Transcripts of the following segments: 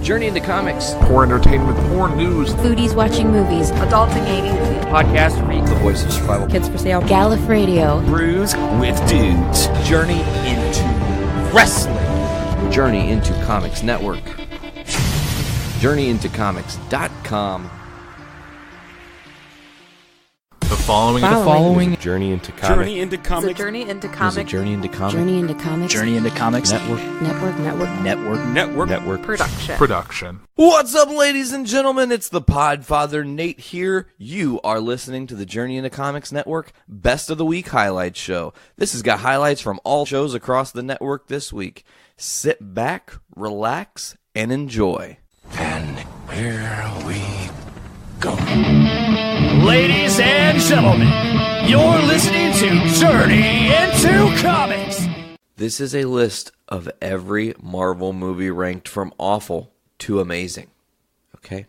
Journey into Comics. Poor entertainment, poor news. Foodies watching movies. Adulting 80s. Podcastrophe. The voice of survival. Kids For Sale. Gallif Radio. Brews with Dudes. Journey into Wrestling. Journey into Comics Network. JourneyIntoComics.com. The following is a Journey into Comics. Journey into Comics. It's a Journey into Comics. Journey into Comics. Journey into Comics. Journey into Comics. Network. Production. What's up, ladies and gentlemen? It's the Podfather Nate here. You are listening to the Journey into Comics Network Best of the Week Highlights Show. This has got highlights from all shows across the network this week. Sit back, relax, and enjoy. And here we go. Ladies and gentlemen, you're listening to Journey into Comics. This is a list of every Marvel movie ranked from awful to amazing. Okay?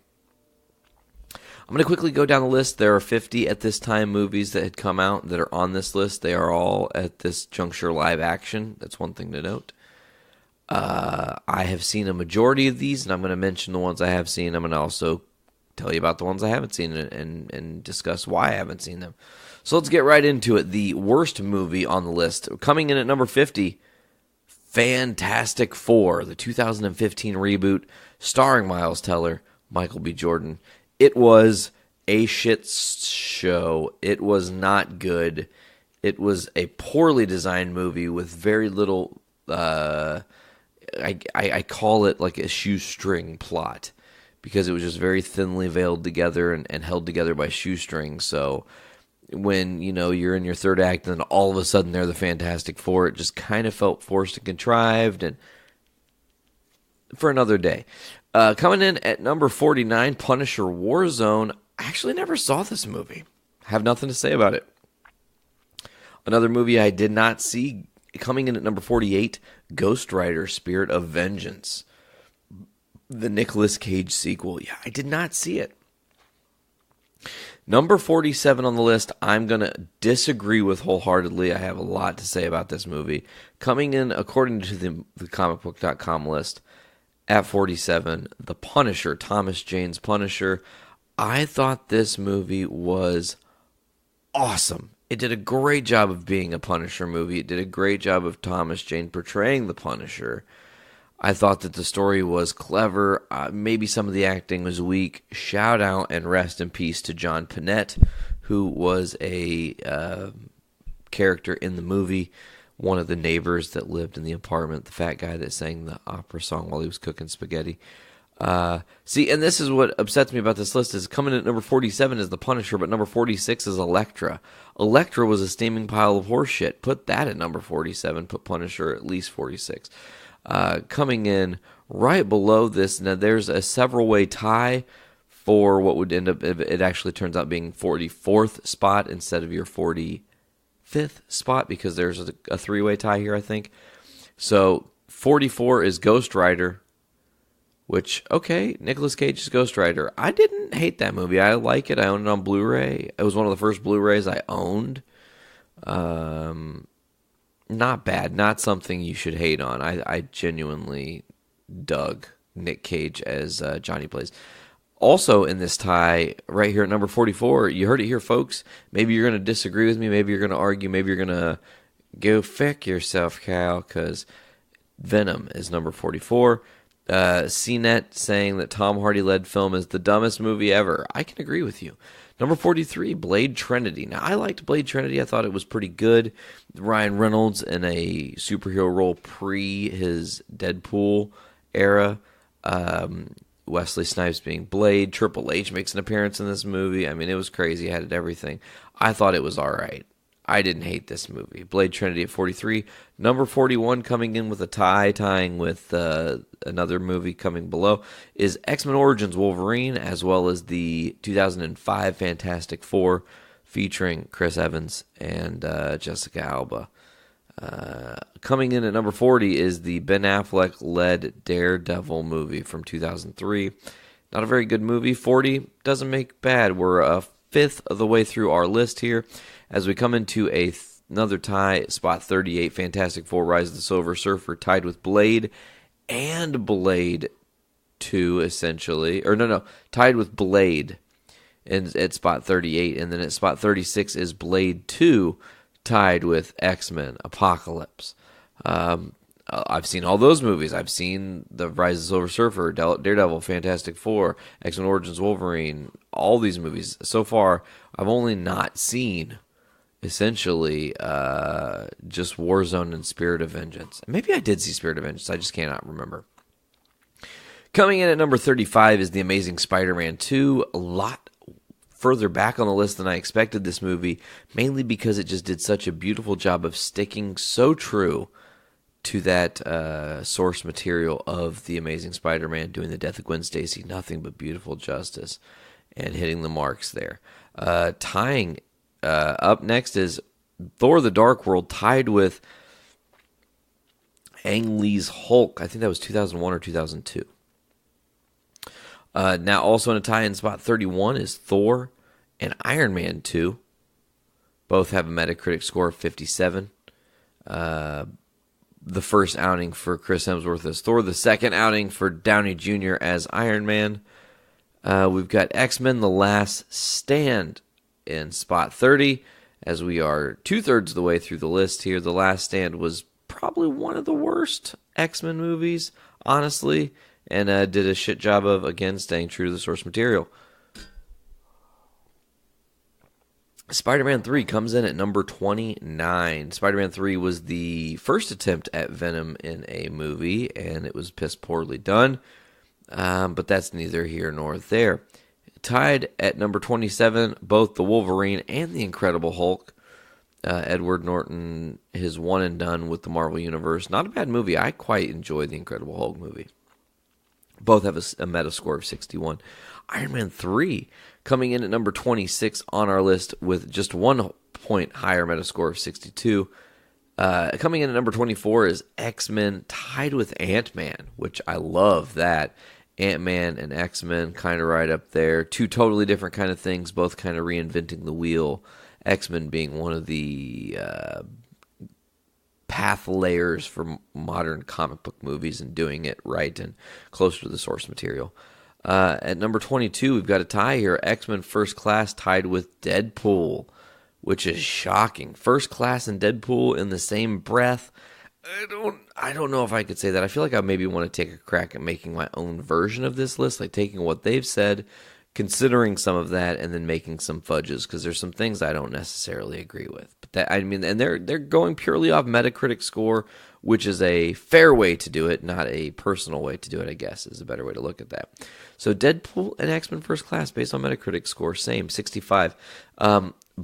I'm going to quickly go down the list. There are 50 at this time movies that had come out that are on this list. They are all at this juncture live action. That's one thing to note. I have seen a majority of these, and I'm going to mention the ones I have seen. I'm going to also tell you about the ones I haven't seen and discuss why I haven't seen them. So let's get right into it. The worst movie on the list, coming in at number 50, Fantastic Four, the 2015 reboot, starring Miles Teller, Michael B. Jordan. It was a shit show. It was not good. It was a poorly designed movie with very little... I call it like a shoestring plot because it was just very thinly veiled together and held together by shoestrings. So when, you're in your third act and then all of a sudden they're the Fantastic Four, it just kind of felt forced and contrived and for another day. Coming in at number 49, Punisher Warzone. I actually never saw this movie. Have nothing to say about it. Another movie I did not see, coming in at number 48, Ghost Rider Spirit of Vengeance. The Nicolas Cage sequel. Yeah, I did not see it. Number 47 on the list, I'm going to disagree with wholeheartedly. I have a lot to say about this movie. Coming in, according to the comicbook.com list, at 47, The Punisher, Thomas Jane's Punisher. I thought this movie was awesome. It did a great job of being a Punisher movie. It did a great job of Thomas Jane portraying the Punisher. I thought that the story was clever. Maybe some of the acting was weak. Shout out and rest in peace to John Panette, who was a character in the movie, one of the neighbors that lived in the apartment, the fat guy that sang the opera song while he was cooking spaghetti. See, and this is what upsets me about this list, is coming in at number 47 is The Punisher, but number 46 is Elektra. Elektra was a steaming pile of horse shit. Put that at number 47. Put Punisher at least 46. Coming in right below this, now there's a several-way tie for what would end up, it actually turns out being 44th spot instead of your 45th spot, because there's a three-way tie here, I think. So 44 is Ghost Rider, which, okay, Nicolas Cage's Ghost Rider. I didn't hate that movie. I like it. I own it on Blu-ray. It was one of the first Blu-rays I owned. Not bad. Not something you should hate on. I genuinely dug Nick Cage as Johnny Blaze. Also in this tie, right here at number 44, you heard it here, folks. Maybe you're going to disagree with me. Maybe you're going to argue. Maybe you're going to go feck yourself, Cal, because Venom is number 44. CNET saying that Tom Hardy-led film is the dumbest movie ever. I can agree with you. Number 43, Blade Trinity. Now, I liked Blade Trinity. I thought it was pretty good. Ryan Reynolds in a superhero role pre his Deadpool era. Wesley Snipes being Blade. Triple H makes an appearance in this movie. I mean, it was crazy. It had everything. I thought it was all right. I didn't hate this movie. Blade Trinity at 43. Number 41 coming in with a tie, tying with another movie coming below, is X-Men Origins Wolverine, as well as the 2005 Fantastic Four featuring Chris Evans and Jessica Alba. Coming in at number 40 is the Ben Affleck-led Daredevil movie from 2003. Not a very good movie. 40 doesn't make bad. We're a fifth of the way through our list here. As we come into another tie, spot 38, Fantastic Four, Rise of the Silver Surfer, tied with Blade and Blade 2, essentially. Or no, tied with Blade at spot 38. And then at spot 36 is Blade 2, tied with X-Men Apocalypse. I've seen all those movies. I've seen The Rise of the Silver Surfer, Daredevil, Fantastic Four, X-Men Origins Wolverine, all these movies. So far, I've only not seen, essentially, just Warzone and Spirit of Vengeance. Maybe I did see Spirit of Vengeance. I just cannot remember. Coming in at number 35 is The Amazing Spider-Man 2. A lot further back on the list than I expected this movie, mainly because it just did such a beautiful job of sticking so true to that source material of The Amazing Spider-Man, doing the death of Gwen Stacy, nothing but beautiful justice, and hitting the marks there. Tying up next is Thor: The Dark World, tied with Ang Lee's Hulk. I think that was 2001 or 2002. Now, also in a tie-in spot 31 is Thor and Iron Man 2. Both have a Metacritic score of 57. The first outing for Chris Hemsworth as Thor, the second outing for Downey Jr. as Iron Man. We've got X-Men: The Last Stand in spot 30, as we are 2/3 of the way through the list here. The Last Stand was probably one of the worst X-Men movies, honestly, and did a shit job of, again, staying true to the source material. Spider-Man 3 comes in at number 29. Spider-Man 3 was the first attempt at Venom in a movie, and it was piss poorly done. But that's neither here nor there. Tied at number 27, both The Wolverine and The Incredible Hulk. Edward Norton, his one and done with the Marvel Universe. Not a bad movie. I quite enjoy The Incredible Hulk movie. Both have a meta score of 61. Iron Man 3 coming in at number 26 on our list with just 1 point higher meta score of 62. Coming in at number 24 is X-Men, tied with Ant-Man, which I love that. Ant-Man and X-Men kind of right up there. Two totally different kind of things, both kind of reinventing the wheel. X-Men being one of the path layers for modern comic book movies and doing it right and closer to the source material. At number 22, we've got a tie here. X-Men First Class tied with Deadpool, which is shocking. First Class and Deadpool in the same breath. I don't know if I could say that. I feel like I maybe want to take a crack at making my own version of this list, like taking what they've said, considering some of that, and then making some fudges, because there's some things I don't necessarily agree with. But that, I mean, and they're going purely off Metacritic score, which is a fair way to do it, not a personal way to do it, I guess, is a better way to look at that. So Deadpool and X-Men First Class, based on Metacritic score, same, 65.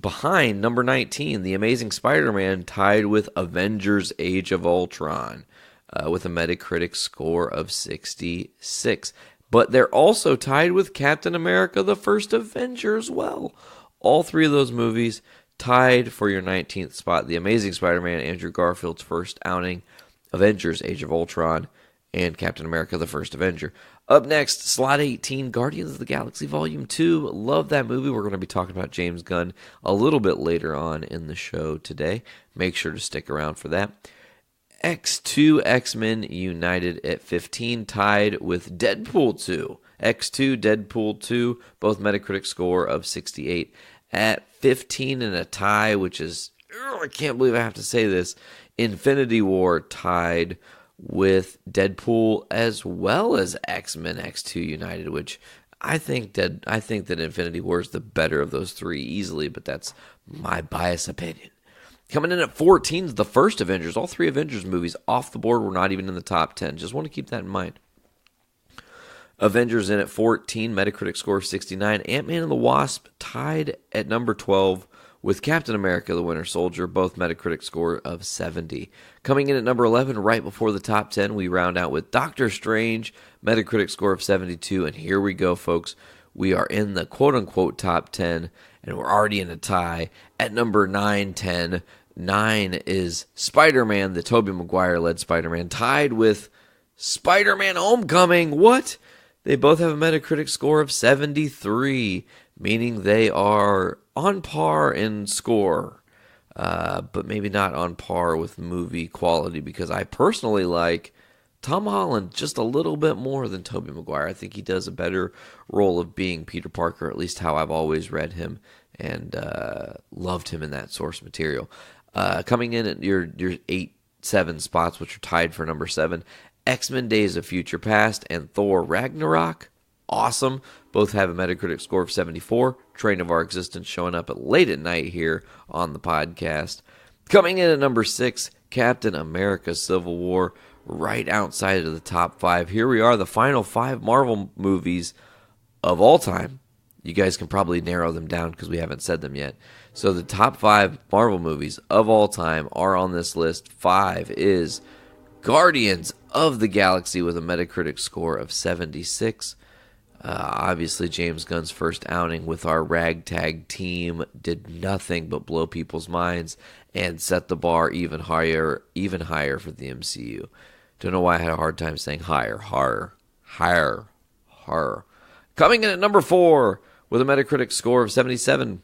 Behind number 19, The Amazing Spider-Man, tied with Avengers Age of Ultron, with a Metacritic score of 66. But they're also tied with Captain America, the First Avenger as well. All three of those movies tied for your 19th spot. The Amazing Spider-Man, Andrew Garfield's first outing, Avengers Age of Ultron, and Captain America, the First Avenger. Up next, slot 18, Guardians of the Galaxy Volume 2. Love that movie. We're going to be talking about James Gunn a little bit later on in the show today. Make sure to stick around for that. X2 X-Men United at 15, tied with Deadpool 2. X2, Deadpool 2, both Metacritic score of 68. At 15 in a tie, which is, I can't believe I have to say this, Infinity War tied with Deadpool as well as X-Men X2 United, which I think that Infinity War is the better of those three easily, but that's my biased opinion. Coming in at 14 is the first Avengers. All three Avengers movies off the board were not even in the top 10. Just want to keep that in mind. Avengers in at 14, Metacritic score of 69. Ant-Man and the Wasp tied at number 12 with Captain America, the Winter Soldier, both Metacritic score of 70. Coming in at number 11, right before the top 10, we round out with Doctor Strange, Metacritic score of 72. And here we go, folks. We are in the quote-unquote top 10, and we're already in a tie. At number 9, 10, 9 is Spider-Man, the Tobey Maguire-led Spider-Man, tied with Spider-Man Homecoming. What? They both have a Metacritic score of 73, meaning they are on par in score, but maybe not on par with movie quality, because I personally like Tom Holland just a little bit more than Tobey Maguire. I think he does a better role of being Peter Parker, at least how I've always read him and loved him in that source material. Coming in at your 8-7 spots, which are tied for number 7, X-Men Days of Future Past and Thor Ragnarok. Awesome. Both have a Metacritic score of 74. Train of Our Existence showing up at late at night here on the podcast. Coming in at number 6, Captain America Civil War, right outside of the top 5. Here we are, the final 5 Marvel movies of all time. You guys can probably narrow them down because we haven't said them yet. So the top 5 Marvel movies of all time are on this list. 5 is Guardians of the Galaxy with a Metacritic score of 76. Obviously, James Gunn's first outing with our ragtag team did nothing but blow people's minds and set the bar even higher for the MCU. Don't know why I had a hard time saying higher. Coming in at number 4 with a Metacritic score of 77,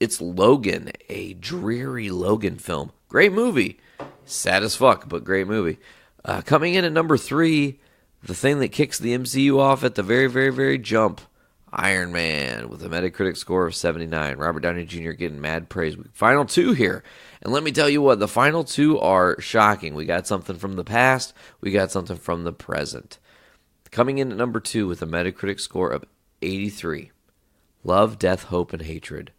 it's Logan, a dreary Logan film. Great movie. Sad as fuck, but great movie. Coming in at number 3, the thing that kicks the MCU off at the very, very, very jump, Iron Man with a Metacritic score of 79. Robert Downey Jr. getting mad praise. Final 2 here. And let me tell you what, the final 2 are shocking. We got something from the past. We got something from the present. Coming in at number 2 with a Metacritic score of 83. Love, Death, Hope, and Hatred.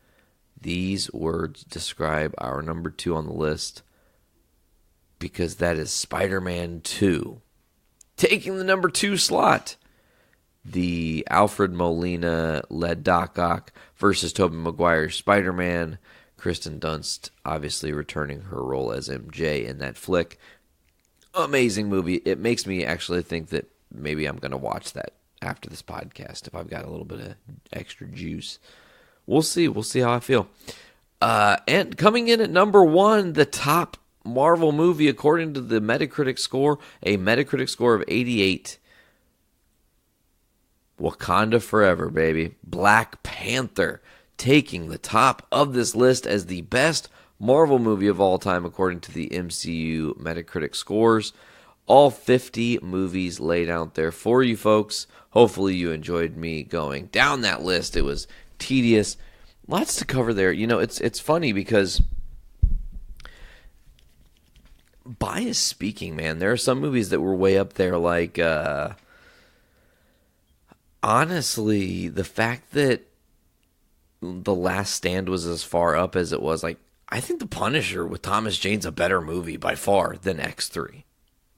These words describe our number 2 on the list because that is Spider-Man 2. Taking the number 2 slot, the Alfred Molina-led Doc Ock versus Tobey Maguire's Spider-Man. Kristen Dunst obviously returning her role as MJ in that flick. Amazing movie. It makes me actually think that maybe I'm going to watch that after this podcast if I've got a little bit of extra juice. We'll see. We'll see how I feel. And coming in at number 1, the top Marvel movie according to the Metacritic score, a Metacritic score of 88. Wakanda Forever, baby. Black Panther taking the top of this list as the best Marvel movie of all time according to the MCU Metacritic scores. All 50 movies laid out there for you folks. Hopefully you enjoyed me going down that list. It was tedious. Lots to cover there. You know, it's funny because bias speaking, man, there are some movies that were way up there, like honestly, the fact that The Last Stand was as far up as it was, like, I think The Punisher with Thomas Jane's a better movie by far than X3.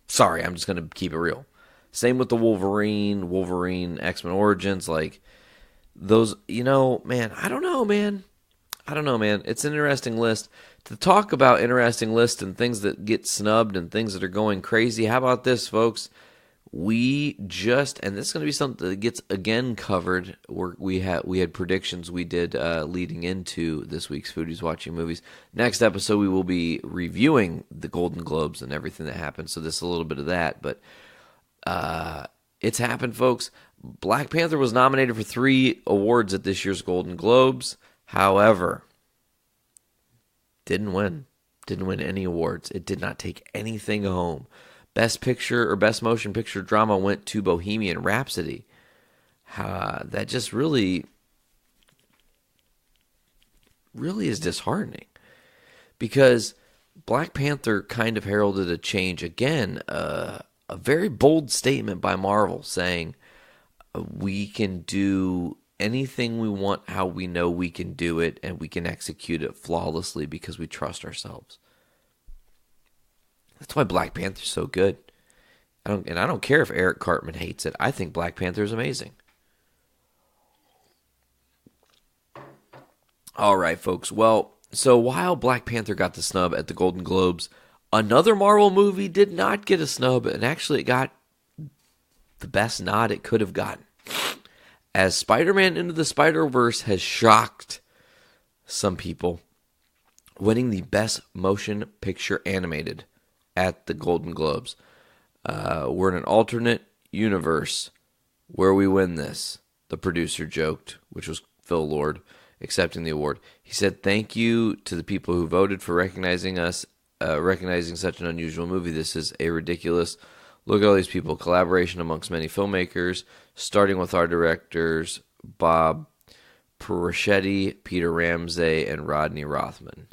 Sorry, I'm just going to keep it real. Same with the Wolverine, X-Men Origins, like, those, you know, man, I don't know, man. It's an interesting list. To talk about interesting lists and things that get snubbed and things that are going crazy, how about this, folks? We just, and this is going to be something that gets again covered. We had predictions we did leading into this week's Foodies Watching Movies. Next episode, we will be reviewing the Golden Globes and everything that happened. So this is a little bit of that, but it's happened, folks. Black Panther was nominated for 3 awards at this year's Golden Globes. However, didn't win any awards. It did not take anything home. Best Picture or Best Motion Picture Drama went to Bohemian Rhapsody. That just really is disheartening because Black Panther kind of heralded a change. Again, a very bold statement by Marvel saying we can do anything we want how we know we can do it, and we can execute it flawlessly because we trust ourselves. That's why Black Panther's so good. I don't care if Eric Cartman hates it. I think Black Panther is amazing. All right, folks. Well, so while Black Panther got the snub at the Golden Globes, another Marvel movie did not get a snub, and actually it got the best nod it could have gotten. As Spider-Man Into the Spider-Verse has shocked some people, winning the Best Motion Picture Animated at the Golden Globes. We're in an alternate universe where we win this, the producer joked, which was Phil Lord, accepting the award. He said, "Thank you to the people who voted for recognizing us, recognizing such an unusual movie. This is a ridiculous Look at all these people. Collaboration amongst many filmmakers, starting with our directors, Bob Peruschetti, Peter Ramsey, and Rodney Rothman.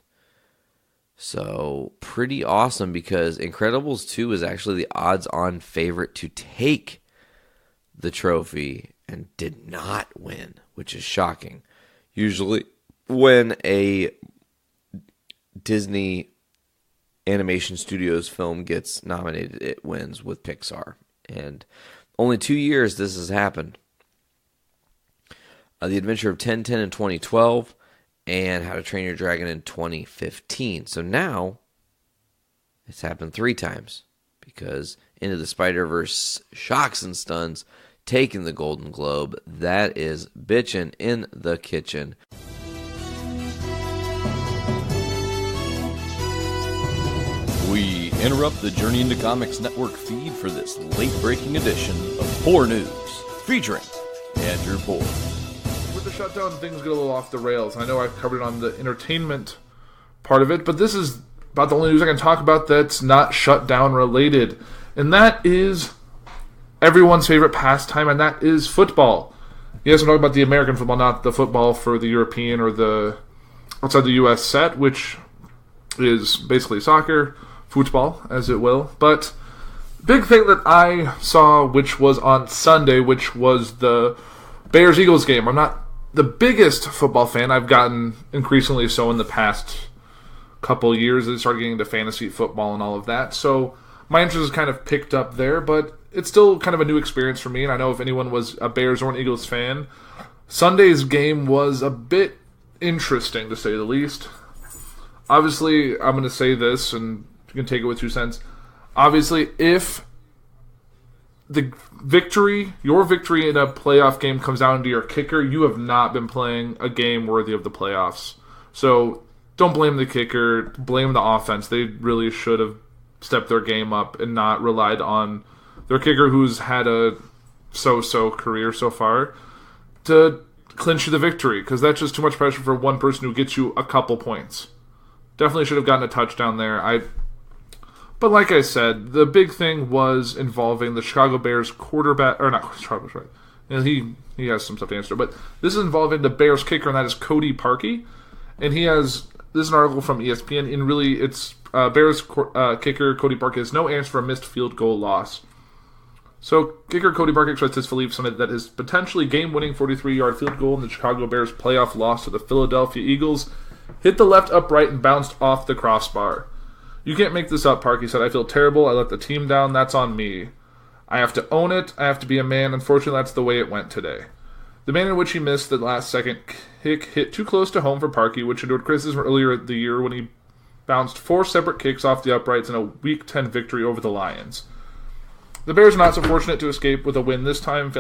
So, pretty awesome because Incredibles 2 is actually the odds-on favorite to take the trophy and did not win, which is shocking. Usually, when a Disney Animation Studios film gets nominated, it wins with Pixar. And only 2 years this has happened. The Adventure of Tintin in 2012 and How to Train Your Dragon in 2015. So now it's happened 3 times because Into the Spider-Verse shocks and stuns taking the Golden Globe. That is bitchin' in the kitchen. We interrupt the Journey into Comics Network feed for this late-breaking edition of Poor News, featuring Andrew Poor. With the shutdown, things get a little off the rails. I know I've covered it on the entertainment part of it, but this is about the only news I can talk about that's not shutdown related. And that is everyone's favorite pastime, and that is football. Yes, I'm talking about the American football, not the football for the European or the outside the U.S. set, which is basically soccer, football, as it will. But big thing that I saw, which was on Sunday, which was the Bears-Eagles game. I'm not the biggest football fan. I've gotten increasingly so in the past couple years. I started getting into fantasy football and all of that. So my interest has kind of picked up there, but it's still kind of a new experience for me. And I know if anyone was a Bears or an Eagles fan, Sunday's game was a bit interesting, to say the least. Obviously, I'm going to say this, and you can take it with 2 cents. Obviously, if your victory in a playoff game comes down to your kicker, you have not been playing a game worthy of the playoffs. So don't blame the kicker, blame the offense. They really should have stepped their game up and not relied on their kicker, who's had a so-so career so far, to clinch you the victory, because that's just too much pressure for one person who gets you a couple points. Definitely should have gotten a touchdown there. But like I said, the big thing was involving the Chicago Bears quarterback, or not Chicago, right? And he has some stuff to answer, but this is involving the Bears kicker, and that is Cody Parkey. And this is an article from ESPN, and really it's Bears kicker Cody Parkey has no answer for a missed field goal loss. So kicker Cody Parkey expressed his belief that his potentially game-winning 43-yard field goal in the Chicago Bears playoff loss to the Philadelphia Eagles hit the left upright and bounced off the crossbar. "You can't make this up," Parkey said. "I feel terrible. I let the team down. That's on me. I have to own it. I have to be a man. Unfortunately, that's the way it went today." The manner in which he missed the last-second kick hit too close to home for Parkey, which endured criticism earlier the year when he bounced 4 separate kicks off the uprights in a Week 10 victory over the Lions. The Bears were not so fortunate to escape with a win this time,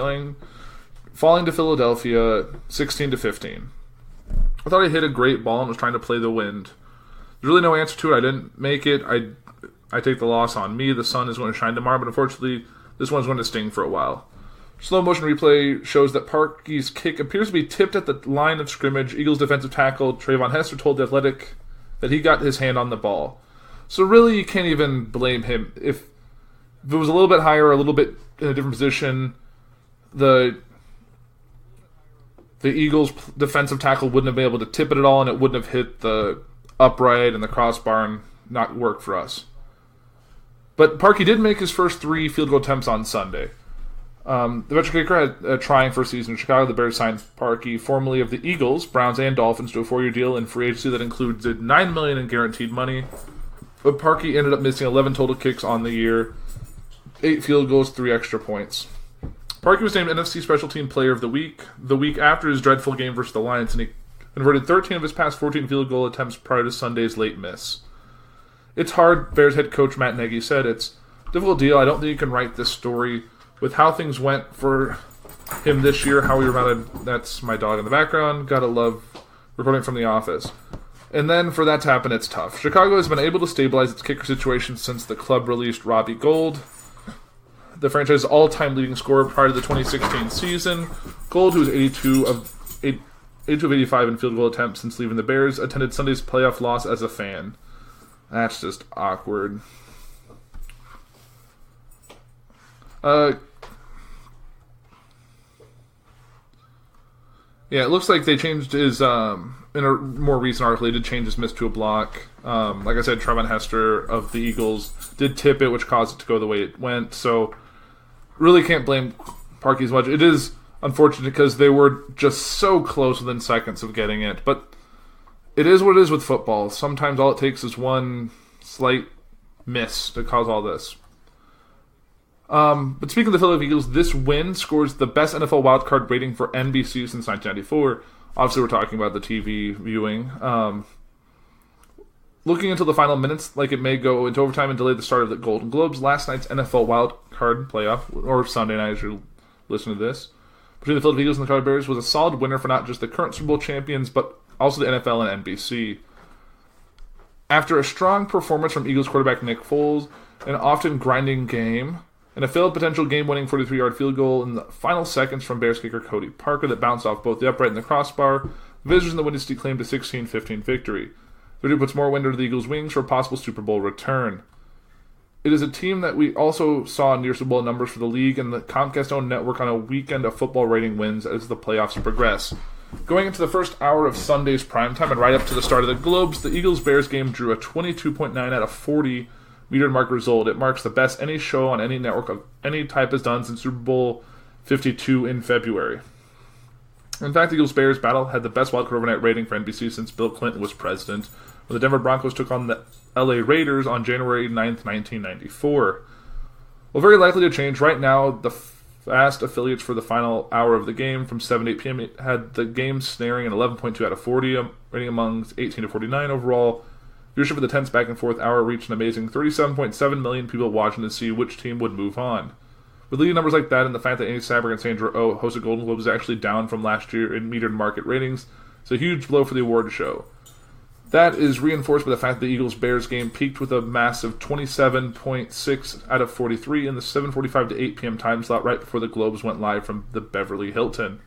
falling to Philadelphia 16-15. I thought I hit a great ball and was trying to play the wind. There's really no answer to it. I didn't make it. I take the loss on me. The sun is going to shine tomorrow, but unfortunately, this one's going to sting for a while. Slow motion replay shows that Parkey's kick appears to be tipped at the line of scrimmage. Eagles defensive tackle Trayvon Hester told The Athletic that he got his hand on the ball. So really, you can't even blame him. If it was a little bit higher, a little bit in a different position, the Eagles defensive tackle wouldn't have been able to tip it at all, and it wouldn't have hit the upright and the crossbar and not work for us. But Parkey did make his first 3 field goal attempts on Sunday. The veteran kicker had a trying first season in Chicago. The Bears signed Parkey, formerly of the Eagles, Browns, and Dolphins, to a 4-year deal in free agency that included $9 million in guaranteed money. But Parkey ended up missing 11 total kicks on the year, 8 field goals, 3 extra points. Parkey was named NFC Special Team Player of the week after his dreadful game versus the Lions, and he converted 13 of his past 14 field goal attempts prior to Sunday's late miss. It's hard, Bears head coach Matt Nagy said. It's a difficult deal. I don't think you can write this story with how things went for him this year, how we were that's my dog in the background. Gotta love recording from the office. And then for that to happen, it's tough. Chicago has been able to stabilize its kicker situation since the club released Robbie Gould, the franchise's all-time leading scorer prior to the 2016 season. Gould, who was 82 of 85 in field goal attempts since leaving the Bears, attended Sunday's playoff loss as a fan. That's just awkward. Yeah, it looks like they changed his, in a more recent article, they did change his miss to a block. Like I said, Trevon Hester of the Eagles did tip it, which caused it to go the way it went. So, really can't blame Parkey as much. It is unfortunate because they were just so close within seconds of getting it. But it is what it is with football. Sometimes all it takes is one slight miss to cause all this. But speaking of the Philadelphia Eagles, this win scores the best NFL wildcard rating for NBC since 1994. Obviously, we're talking about the TV viewing. Looking into the final minutes, like it may go into overtime and delay the start of the Golden Globes, last night's NFL wildcard playoff, or Sunday night as you listen to this, between the Philadelphia Eagles and the Chicago Bears was a solid winner for not just the current Super Bowl champions, but also the NFL and NBC. After a strong performance from Eagles quarterback Nick Foles, an often grinding game, and a failed potential game-winning 43-yard field goal in the final seconds from Bears kicker Cody Parker that bounced off both the upright and the crossbar, the visitors in the Windy City claimed a 16-15 victory. The victory puts more wind under the Eagles' wings for a possible Super Bowl return. It is a team that we also saw near Super Bowl numbers for the league and the Comcast-owned network on a weekend of football rating wins as the playoffs progress. Going into the first hour of Sunday's primetime and right up to the start of the Globes, the Eagles-Bears game drew a 22.9 out of 40 metered mark result. It marks the best any show on any network of any type has done since Super Bowl 52 in February. In fact, the Eagles-Bears battle had the best wildcard overnight rating for NBC since Bill Clinton was president, when the Denver Broncos took on the LA Raiders on January 9th, 1994. Well, very likely to change. Right now, the fast affiliates for the final hour of the game from 7 to 8 p.m. It had the game snaring an 11.2 out of 40, rating amongst 18 to 49 overall. Viewership for the tense back and forth hour reached an amazing 37.7 million people watching to see which team would move on. With leading numbers like that and the fact that Andy Samberg and Sandra Oh hosted Golden Globes is actually down from last year in metered market ratings, it's a huge blow for the award show. That is reinforced by the fact that the Eagles-Bears game peaked with a massive 27.6 out of 43 in the 7:45 to 8 p.m. time slot right before the Globes went live from the Beverly Hilton.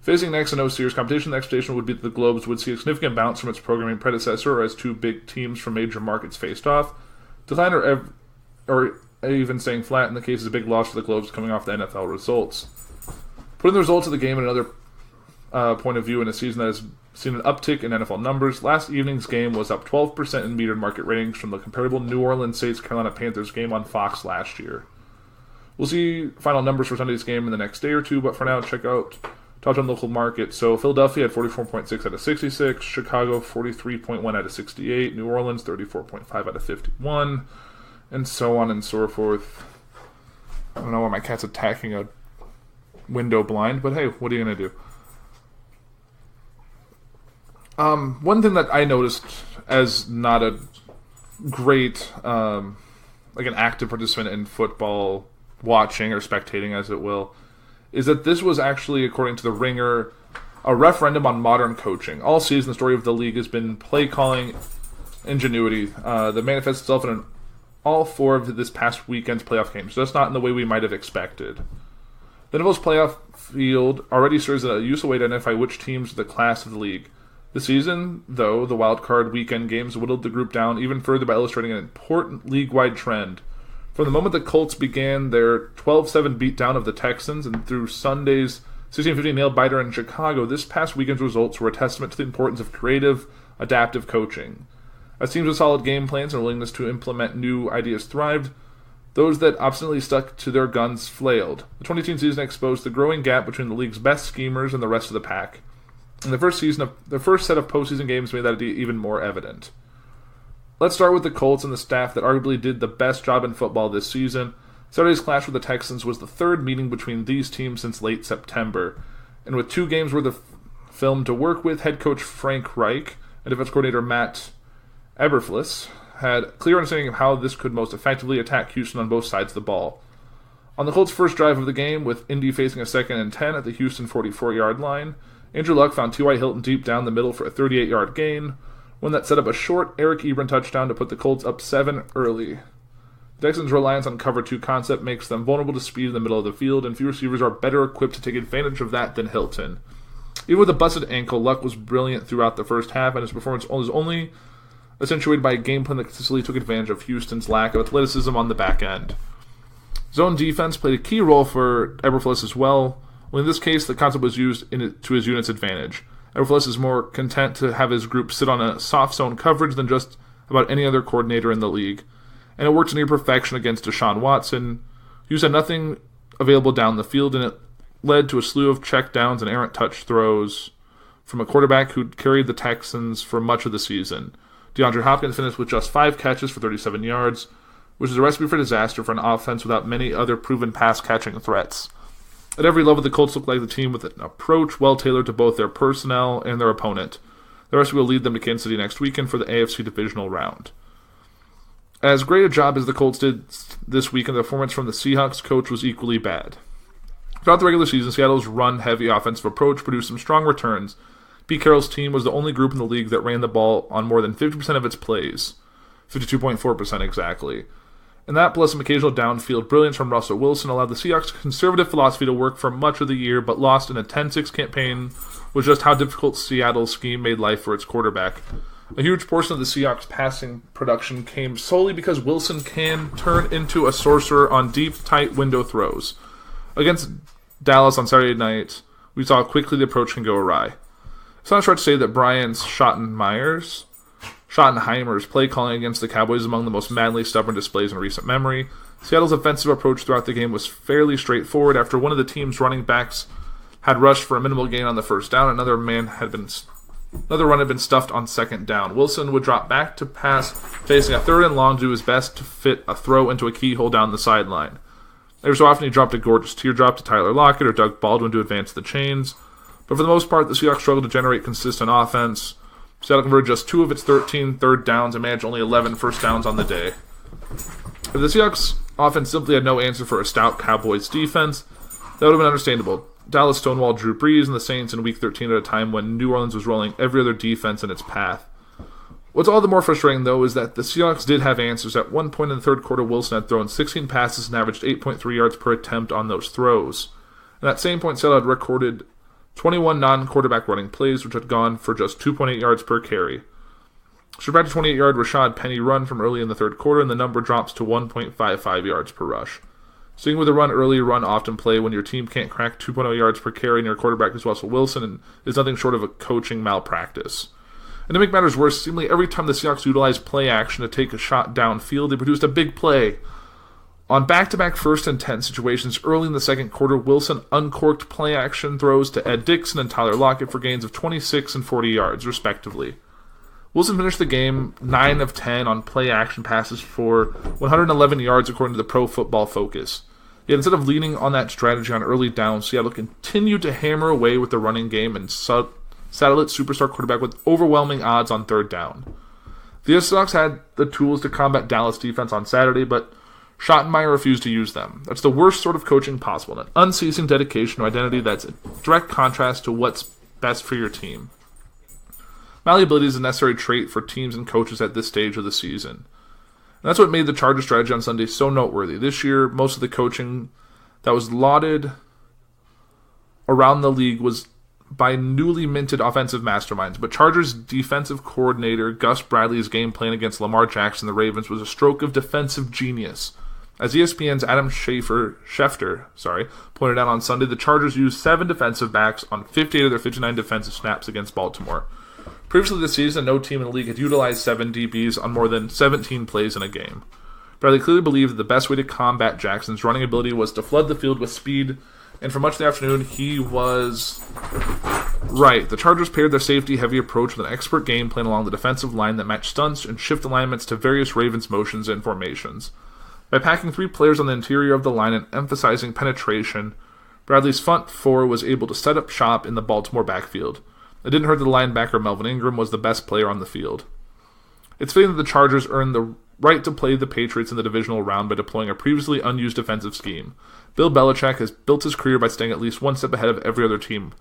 Facing next to no serious competition, the expectation would be that the Globes would see a significant bounce from its programming predecessor as two big teams from major markets faced off. Decline or even staying flat in the case is a big loss for the Globes coming off the NFL results. Putting the results of the game in another point of view in a season that has seen an uptick in NFL numbers, last evening's game was up 12% in metered market ratings from the comparable New Orleans Saints Carolina Panthers game on Fox last year. We'll see final numbers for Sunday's game in the next day or two, but for now, check out touch on local market. So Philadelphia had 44.6 out of 66, Chicago 43.1 out of 68, New Orleans 34.5 out of 51, and so on and so forth. I don't know why my cat's attacking a window blind, but hey, what are you going to do? One thing that I noticed as not a great, like an active participant in football watching or spectating, as it will, is that this was actually, according to The Ringer, a referendum on modern coaching. All season, the story of the league has been play calling ingenuity that manifests itself in all four of this past weekend's playoff games, just not in the way we might have expected. The NFL's playoff field already serves as a useful way to identify which teams are the class of the league. This season, though, the wild card weekend games whittled the group down even further by illustrating an important league-wide trend. From the moment the Colts began their 12-7 beatdown of the Texans and through Sunday's 16-15 nail-biter in Chicago, this past weekend's results were a testament to the importance of creative, adaptive coaching. As teams with solid game plans and willingness to implement new ideas thrived, those that obstinately stuck to their guns flailed. The 2018 season exposed the growing gap between the league's best schemers and the rest of the pack. And the first set of postseason games made that even more evident. Let's start with the Colts and the staff that arguably did the best job in football this season. Saturday's clash with the Texans was the third meeting between these teams since late September. And with 2 games worth of film to work with, head coach Frank Reich and defense coordinator Matt Eberflus had a clear understanding of how this could most effectively attack Houston on both sides of the ball. On the Colts' first drive of the game, with Indy facing a 2nd and 10 at the Houston 44-yard line, Andrew Luck found T.Y. Hilton deep down the middle for a 38-yard gain, one that set up a short Eric Ebron touchdown to put the Colts up 7 early. The Texans' reliance on cover 2 concept makes them vulnerable to speed in the middle of the field, and few receivers are better equipped to take advantage of that than Hilton. Even with a busted ankle, Luck was brilliant throughout the first half, and his performance was only accentuated by a game plan that consistently took advantage of Houston's lack of athleticism on the back end. Zone defense played a key role for Eberflus as well. Well, in this case, the concept was used to his unit's advantage. Eberflus is more content to have his group sit on a soft zone coverage than just about any other coordinator in the league. And it worked near perfection against Deshaun Watson. Hughes had nothing available down the field, and it led to a slew of check downs and errant touch throws from a quarterback who carried the Texans for much of the season. DeAndre Hopkins finished with just 5 catches for 37 yards, which is a recipe for disaster for an offense without many other proven pass-catching threats. At every level, the Colts look like the team with an approach well-tailored to both their personnel and their opponent. The recipe will lead them to Kansas City next weekend for the AFC divisional round. As great a job as the Colts did this weekend, the performance from the Seahawks coach was equally bad. Throughout the regular season, Seattle's run-heavy offensive approach produced some strong returns. Pete Carroll's team was the only group in the league that ran the ball on more than 50% of its plays. 52.4% exactly. And that, plus some occasional downfield brilliance from Russell Wilson, allowed the Seahawks' conservative philosophy to work for much of the year, but lost in a 10-6 campaign was just how difficult Seattle's scheme made life for its quarterback. A huge portion of the Seahawks' passing production came solely because Wilson can turn into a sorcerer on deep, tight window throws. Against Dallas on Saturday night, we saw how quickly the approach can go awry. It's not fair to say that Brian's Schottenheimer's play calling against the Cowboys is among the most madly stubborn displays in recent memory. Seattle's offensive approach throughout the game was fairly straightforward. After one of the team's running backs had rushed for a minimal gain on the first down, another run had been stuffed on second down. Wilson would drop back to pass, facing a third and long to do his best to fit a throw into a keyhole down the sideline. Every so often he dropped a gorgeous teardrop to Tyler Lockett or Doug Baldwin to advance the chains. But for the most part, the Seahawks struggled to generate consistent offense. Seattle converted just 2 of its 13 third downs and managed only 11 first downs on the day. If the Seahawks offense simply had no answer for a stout Cowboys defense, that would have been understandable. Dallas stonewalled Drew Brees and the Saints in Week 13 at a time when New Orleans was rolling every other defense in its path. What's all the more frustrating, though, is that the Seahawks did have answers. At one point in the third quarter, Wilson had thrown 16 passes and averaged 8.3 yards per attempt on those throws. At that same point, Seattle had recorded 21 non-quarterback running plays, which had gone for just 2.8 yards per carry. Subtract a 28-yard Rashad Penny run from early in the third quarter, and the number drops to 1.55 yards per rush. Sticking with a run early, run often play when your team can't crack 2.0 yards per carry and your quarterback is Russell Wilson and is nothing short of a coaching malpractice. And to make matters worse, seemingly every time the Seahawks utilized play action to take a shot downfield, they produced a big play. On back-to-back 1st and 10 situations early in the second quarter, Wilson uncorked play action throws to Ed Dixon and Tyler Lockett for gains of 26 and 40 yards, respectively. Wilson finished the game 9 of 10 on play action passes for 111 yards according to the Pro Football Focus. Yet instead of leaning on that strategy on early downs, Seattle continued to hammer away with the running game and saddled its superstar quarterback with overwhelming odds on third down. The Seahawks had the tools to combat Dallas defense on Saturday, but Schottenheimer refused to use them. That's the worst sort of coaching possible, an unceasing dedication to identity that's a direct contrast to what's best for your team. Malleability is a necessary trait for teams and coaches at this stage of the season. And that's what made the Chargers' strategy on Sunday so noteworthy. This year, most of the coaching that was lauded around the league was by newly minted offensive masterminds, but Chargers defensive coordinator Gus Bradley's game plan against Lamar Jackson and the Ravens was a stroke of defensive genius. As ESPN's Adam Schefter pointed out on Sunday, the Chargers used 7 defensive backs on 58 of their 59 defensive snaps against Baltimore. Previously this season, no team in the league had utilized 7 DBs on more than 17 plays in a game. Bradley clearly believed that the best way to combat Jackson's running ability was to flood the field with speed, and for much of the afternoon, he was right. The Chargers paired their safety-heavy approach with an expert game plan along the defensive line that matched stunts and shift alignments to various Ravens motions and formations. By packing 3 players on the interior of the line and emphasizing penetration, Bradley's front 4 was able to set up shop in the Baltimore backfield. It didn't hurt that the linebacker Melvin Ingram was the best player on the field. It's fitting that the Chargers earned the right to play the Patriots in the divisional round by deploying a previously unused defensive scheme. Bill Belichick has built his career by staying at least one step ahead of every other team,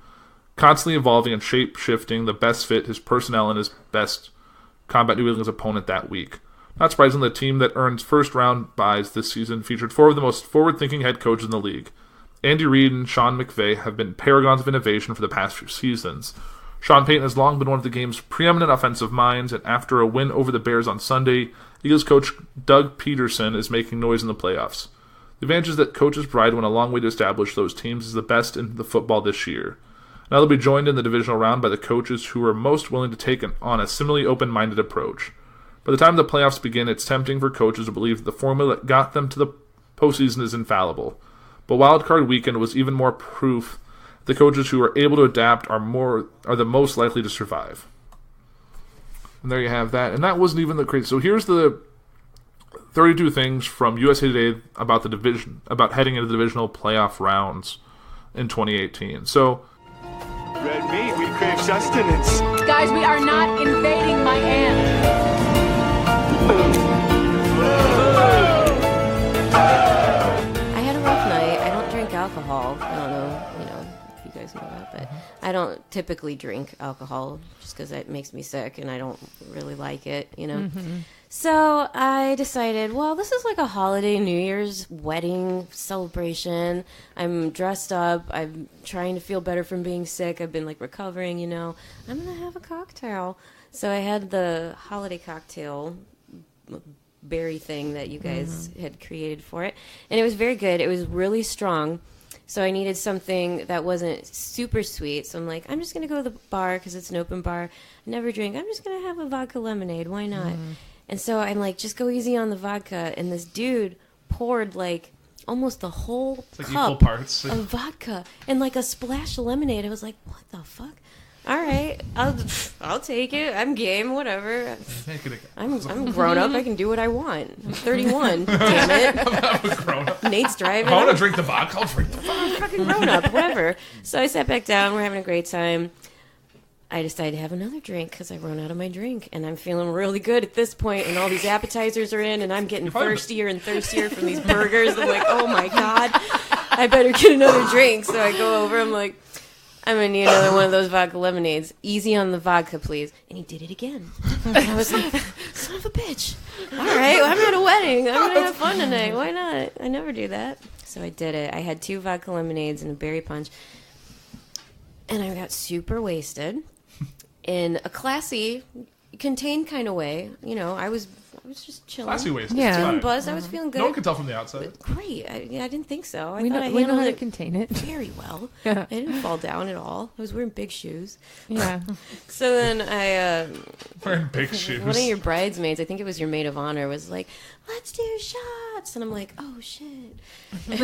constantly evolving and shape-shifting the best fit his personnel and his best combat New England's opponent that week. Not surprisingly, the team that earned first-round byes this season featured 4 of the most forward-thinking head coaches in the league. Andy Reid and Sean McVay have been paragons of innovation for the past few seasons. Sean Payton has long been one of the game's preeminent offensive minds, and after a win over the Bears on Sunday, Eagles coach Doug Peterson is making noise in the playoffs. The advantages that coaches provide went a long way to establish those teams as the best in the football this year. Now they'll be joined in the divisional round by the coaches who are most willing to take on a similarly open-minded approach. By the time the playoffs begin, it's tempting for coaches to believe that the formula that got them to the postseason is infallible. But Wild Card Weekend was even more proof the coaches who are able to adapt are the most likely to survive. And there you have that. And that wasn't even the crazy. So here's the 32 things from USA Today about the division, about heading into the divisional playoff rounds in 2018. So, Red meat, we crave sustenance. Guys, we are not invading my aunt. I had a rough night. I don't drink alcohol. I don't know, if you guys know that, but I don't typically drink alcohol just because it makes me sick and I don't really like it, So I decided, well, this is like a holiday, New Year's wedding celebration. I'm dressed up. I'm trying to feel better from being sick. I've been like recovering, I'm going to have a cocktail. So I had the holiday cocktail berry thing that you guys had created for it. And it was very good. It was really strong. So I needed something that wasn't super sweet. So I'm like, I'm just going to go to the bar because it's an open bar. I never drink. I'm just going to have a vodka lemonade. Why not? And so I'm like, just go easy on the vodka. And this dude poured like almost the whole cup of vodka and like a splash of lemonade. I was like, what the fuck? All right, I'll take it. I'm game, whatever. I'm grown up. I can do what I want. I'm 31. Damn it. I'm a grown up. Nate's driving. I want to drink the vodka. I'll drink the vodka. I'm fucking grown up, whatever. So I sat back down. We're having a great time. I decided to have another drink because I run out of my drink, and I'm feeling really good at this point, and all these appetizers are in, and I'm getting thirstier and thirstier from these burgers. I'm like, oh my God, I better get another drink. So I go over, I'm like, I'm going to need another one of those vodka lemonades. Easy on the vodka, please. And he did it again. And I was like, son of a bitch. All right, well, I'm at a wedding. I'm going to have fun tonight. Why not? I never do that. So I did it. I had 2 vodka lemonades and a berry punch. And I got super wasted in a classy, contained kind of way. I was just chilling. Classy wasted. Yeah. Feeling buzzed. I was feeling good. No one could tell from the outside. Great. I didn't think so. I We thought I know handled how to it contain it. very well. Yeah. I didn't fall down at all. I was wearing big shoes. Yeah. So then I... Wearing big shoes. One of your bridesmaids, I think it was your maid of honor, was like, let's do shots. And I'm like, oh, shit. So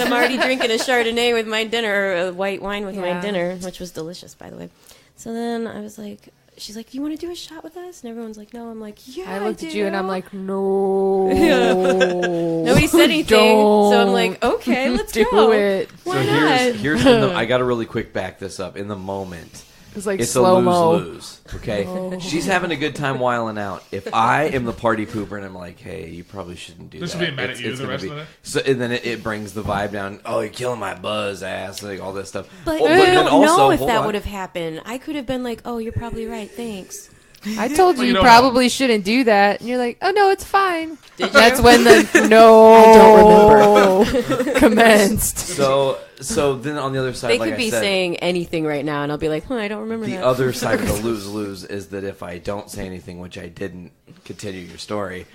I'm already drinking a Chardonnay with my dinner, or a white wine with my dinner, which was delicious, by the way. So then I was like... She's like, you want to do a shot with us? And everyone's like, no. I'm like, yeah, I looked do. at you and I'm like, no. Nobody said anything. So I'm like, okay, let's do go. it. Why so not? here's I got to really quick back this up. In the moment, It's like it's slow-mo. a lose-lose. Okay, she's having a good time whiling out. If I am the party pooper and I'm like, hey, you probably shouldn't do This that. will be mad at you the gonna rest of the day. So and then it brings the vibe down. Oh, you're killing my buzz, ass, like all this stuff. But Oh, you then don't also, know if hold that on. would have happened. I could have been like, oh, you're probably right. Thanks. I told you you you don't probably shouldn't do that. And you're like, oh, no, it's fine. Did That's you? when the no I don't remember. commenced. So then on the other side, They like could be I said, saying anything right now, and I'll be like, I don't remember the that. other side of the lose-lose is that if I don't say anything, which I didn't, continue your story.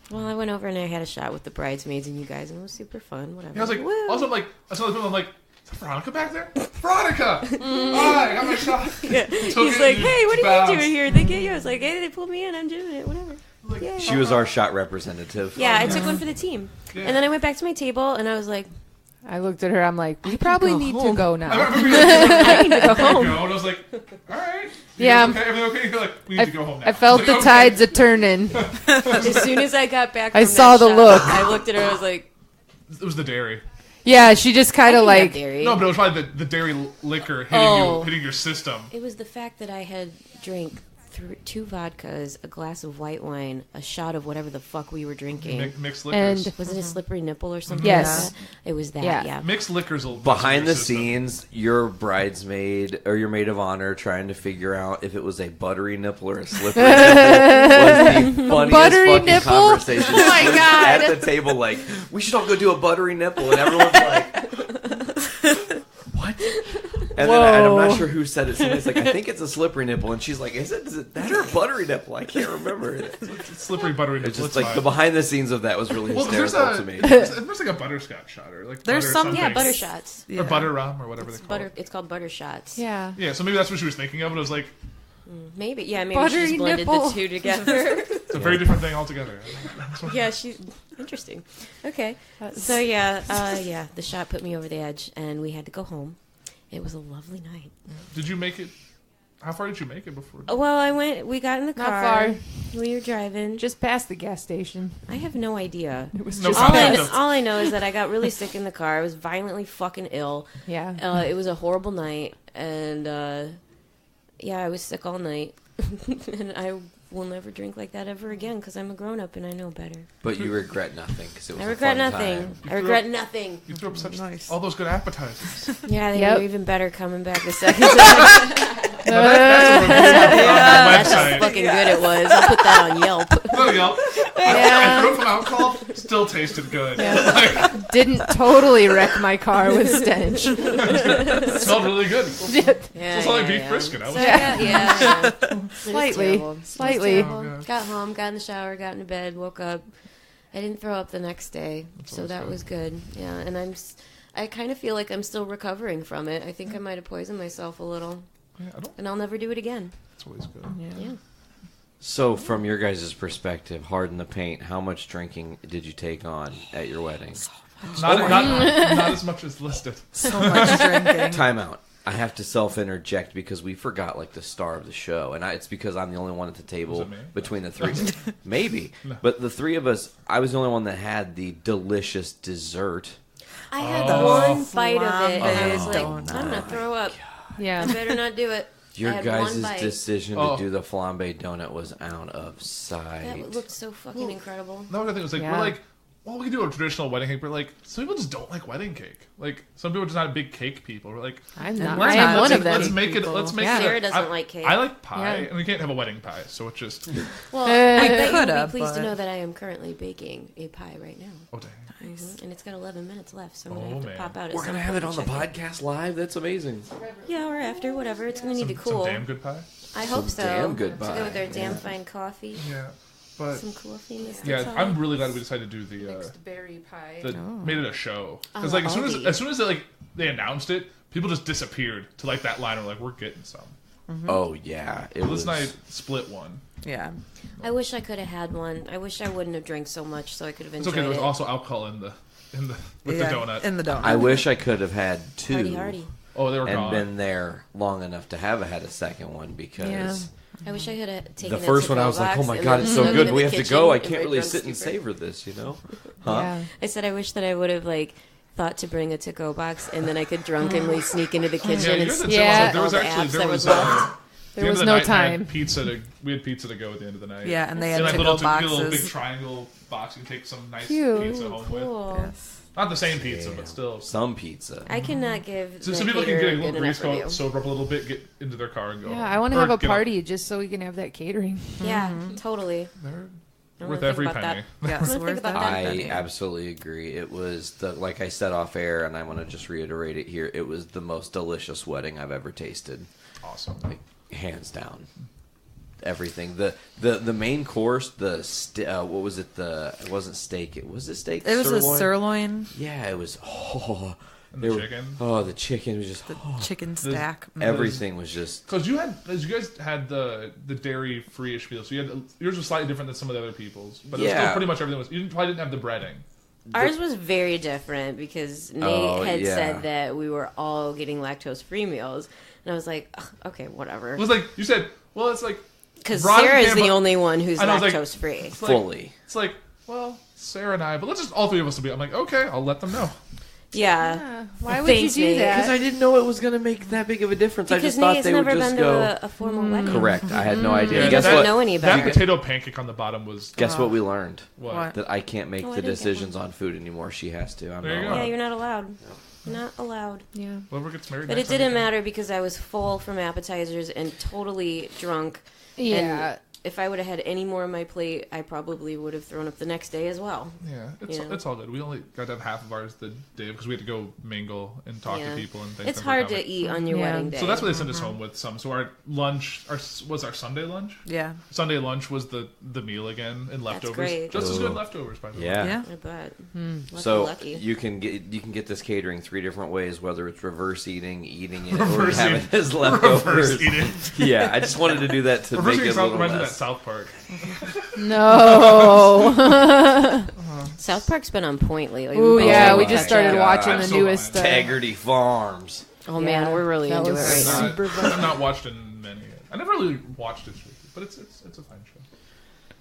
Well, I went over and I had a shot with the bridesmaids and you guys, and it was super fun. Whatever. I was like, Woo. also I saw the film, I'm like, is Veronica back there? Veronica! Hi, I got my shot. Yeah. He's like, hey, what are you doing here? They get you. I was like, hey, they pulled me in. I'm doing it. Whatever. Yay. She was our shot representative. Yeah, I took one for the team. Yeah. And then I went back to my table and I was like, I looked at her. I'm like, we probably need to go now. I need to go home. And I was like, all right. Yeah. Everything okay? You're like, we need to go home now. I felt was the like, tides a turning. As soon as I got back from I saw that the shot, look. I looked at her. I was like, It was the dairy. Yeah, she just kind of like. dairy. No, but it was probably the dairy liquor hitting your system. It was the fact that I had drank 2 vodkas, a glass of white wine, a shot of whatever the fuck we were drinking. Mixed liquors. And Was it a slippery nipple or something? Yes. Like that? It was that, Yeah. yeah. Mixed liquors will Behind the mess with your scenes, your bridesmaid or your maid of honor trying to figure out if it was a buttery nipple or a slippery nipple was the funniest Buttery fucking nipple? conversation. Oh my God. At the table, like, we should all go do a buttery nipple, and everyone's like, what? And then I'm not sure who said it. Somebody's like, I think it's a slippery nipple. And she's like, is it that or buttery nipple? I can't remember. Slippery buttery nipple. It's just like the behind the scenes of that was really hysterical to me. There's like a butterscotch shot or like there's some butter shots or butter rum or whatever they call it. It's called butter shots. Yeah. Yeah. So maybe that's what she was thinking of. But it was like maybe she Buttery just blended nipple. the two together. it's a very different thing altogether. Yeah, she's interesting. Okay, so the shot put me over the edge, and we had to go home. It was a lovely night. Did you make it? How far did you make it before? Well, we got in the car. Not far. We were driving. Just past the gas station. I have no idea. It was No just concept. All I know is that I got really sick in the car. I was violently fucking ill. Yeah. It was a horrible night, and I was sick all night. And I will never drink like that ever again because I'm a grown up and I know better. But you regret nothing because it was I regret a fun nothing. time. I regret nothing. You threw up all those good appetizers. Yeah, they were even better coming back the second time. That's how fucking good it was. I'll put that on Yelp. No, Yelp. I threw up from alcohol. Still tasted good. Yeah. Didn't totally wreck my car with stench. It smelled really good. It's like beef brisket. Slightly. Got home, got in the shower, got into bed, woke up. I didn't throw up the next day, so that was good. Yeah, and I kind of feel like I'm still recovering from it. I think I might have poisoned myself a little. Yeah, and I'll never do it again. That's always good. Yeah. So, from your guys' perspective, Harden the Paint, how much drinking did you take on at your wedding? Not as much as listed. So much drinking. Time out. I have to self-interject because we forgot like the star of the show, and it's because I'm the only one at the table between the three. Maybe, but the three of us, I was the only one that had the delicious dessert. I had one bite of it, and I was like, I'm gonna throw up. Yeah, I better not do it. Your guys' decision to do the flambe donut was out of sight. That looked so fucking incredible. No, I think it was like we're like, well, we can do a traditional wedding cake, but like some people just don't like wedding cake. Like some people are just not big cake people. We're like, I'm not. I am one of them. Let's make it. Sarah doesn't like cake. I like pie, and we can't have a wedding pie, so it's just. Well, I bet you'll be pleased to know that I am currently baking a pie right now. Oh dang! Nice. And it's got 11 minutes left, so I'm gonna have to pop out. We're gonna have it on the podcast live. That's amazing. Yeah, or after, whatever. It's gonna need to cool. Some damn good pie. I hope so. Damn good pie. To go with their damn fine coffee. Yeah. But some coffee in this. Yeah, I'm really glad we decided to do the mixed berry pie. Made it a show because like as soon as they announced it, people just disappeared to like that line. We're like, we're getting some. Mm-hmm. Oh yeah, this night split one. Yeah. I wish I could have had one. I wish I wouldn't have drank so much so I could have enjoyed it. It's okay. There was also alcohol in the the donut. In the donut. I wish I could have had two. Hardy. Oh, they were gone. Been there long enough to have had a second one because. Yeah. I wish I could have taken the first one. I was like, "Oh my god, it's so good! But we have to go. I can't really sit and savor this, you know." Huh? Yeah. I said I wish that I would have thought to bring a to-go box, and then I could drunkenly sneak into the kitchen and there was no time. We had pizza to go at the end of the night. Yeah, and they had to-go boxes. A little big triangle box you take some nice pizza home with. Yes. Not the same pizza, but still some pizza. I cannot give. So some people can get a little grease coat, sober up a little bit, get into their car, and go. Yeah, I want to have a party just so we can have that catering. Yeah, totally. They're worth every penny. Yes, I absolutely agree. It was like I said off air, and I want to just reiterate it here. It was the most delicious wedding I've ever tasted. Awesome, like hands down. Everything the main course what was it it wasn't steak it was steak it was sirloin? A sirloin yeah it was the chicken the chicken was just the chicken stack everything was just because you guys had the dairy free-ish meal so yours was slightly different than some of the other people's but it was still pretty much everything was you probably didn't have the breading. Ours was very different because Nate had said that we were all getting lactose-free meals and I was like okay whatever. It was like you said well it's like because Sarah is the only one who's lactose free. Fully. It's like, well, Sarah and I, but let's just all three of us will be. I'm like, okay, I'll let them know. Yeah. Why would you do that? Because I didn't know it was going to make that big of a difference. Because I just thought they would just never been to a formal wedding. Correct. I had no idea. Yeah, Guess what? what? Know any better. That potato pancake on the bottom was. Guess what we learned? What? That I can't make the decisions on food anymore. She has to. I'm there you not go. Yeah, you're not allowed. Not allowed. Yeah. Whoever gets married. But it didn't matter because I was full from appetizers and totally drunk. Yeah. if I would have had any more on my plate, I probably would have thrown up the next day as well. Yeah, it's all good. We only got to have half of ours the day because we had to go mingle and talk to people and things. It's hard to eat on your wedding day. So that's why they sent us home with some. So our lunch, was our Sunday lunch. Yeah. Sunday lunch was the meal again and leftovers. That's great. Just as good leftovers, by the way. Yeah. I bet. So lucky. you can get this catering 3 different ways, whether it's reverse eating it, or having it as leftovers. Reverse eating. Yeah, I just wanted to do that to reverse make it a little reminds me of less. that South Park. No. South Park's been on point lately. Ooh, We've been yeah, trying we to just catch started up. watching the so newest. Integrity Farms. Oh man, we're really that into it was right now. super I've fun. not watched in many. I never really watched it, but it's a fine show.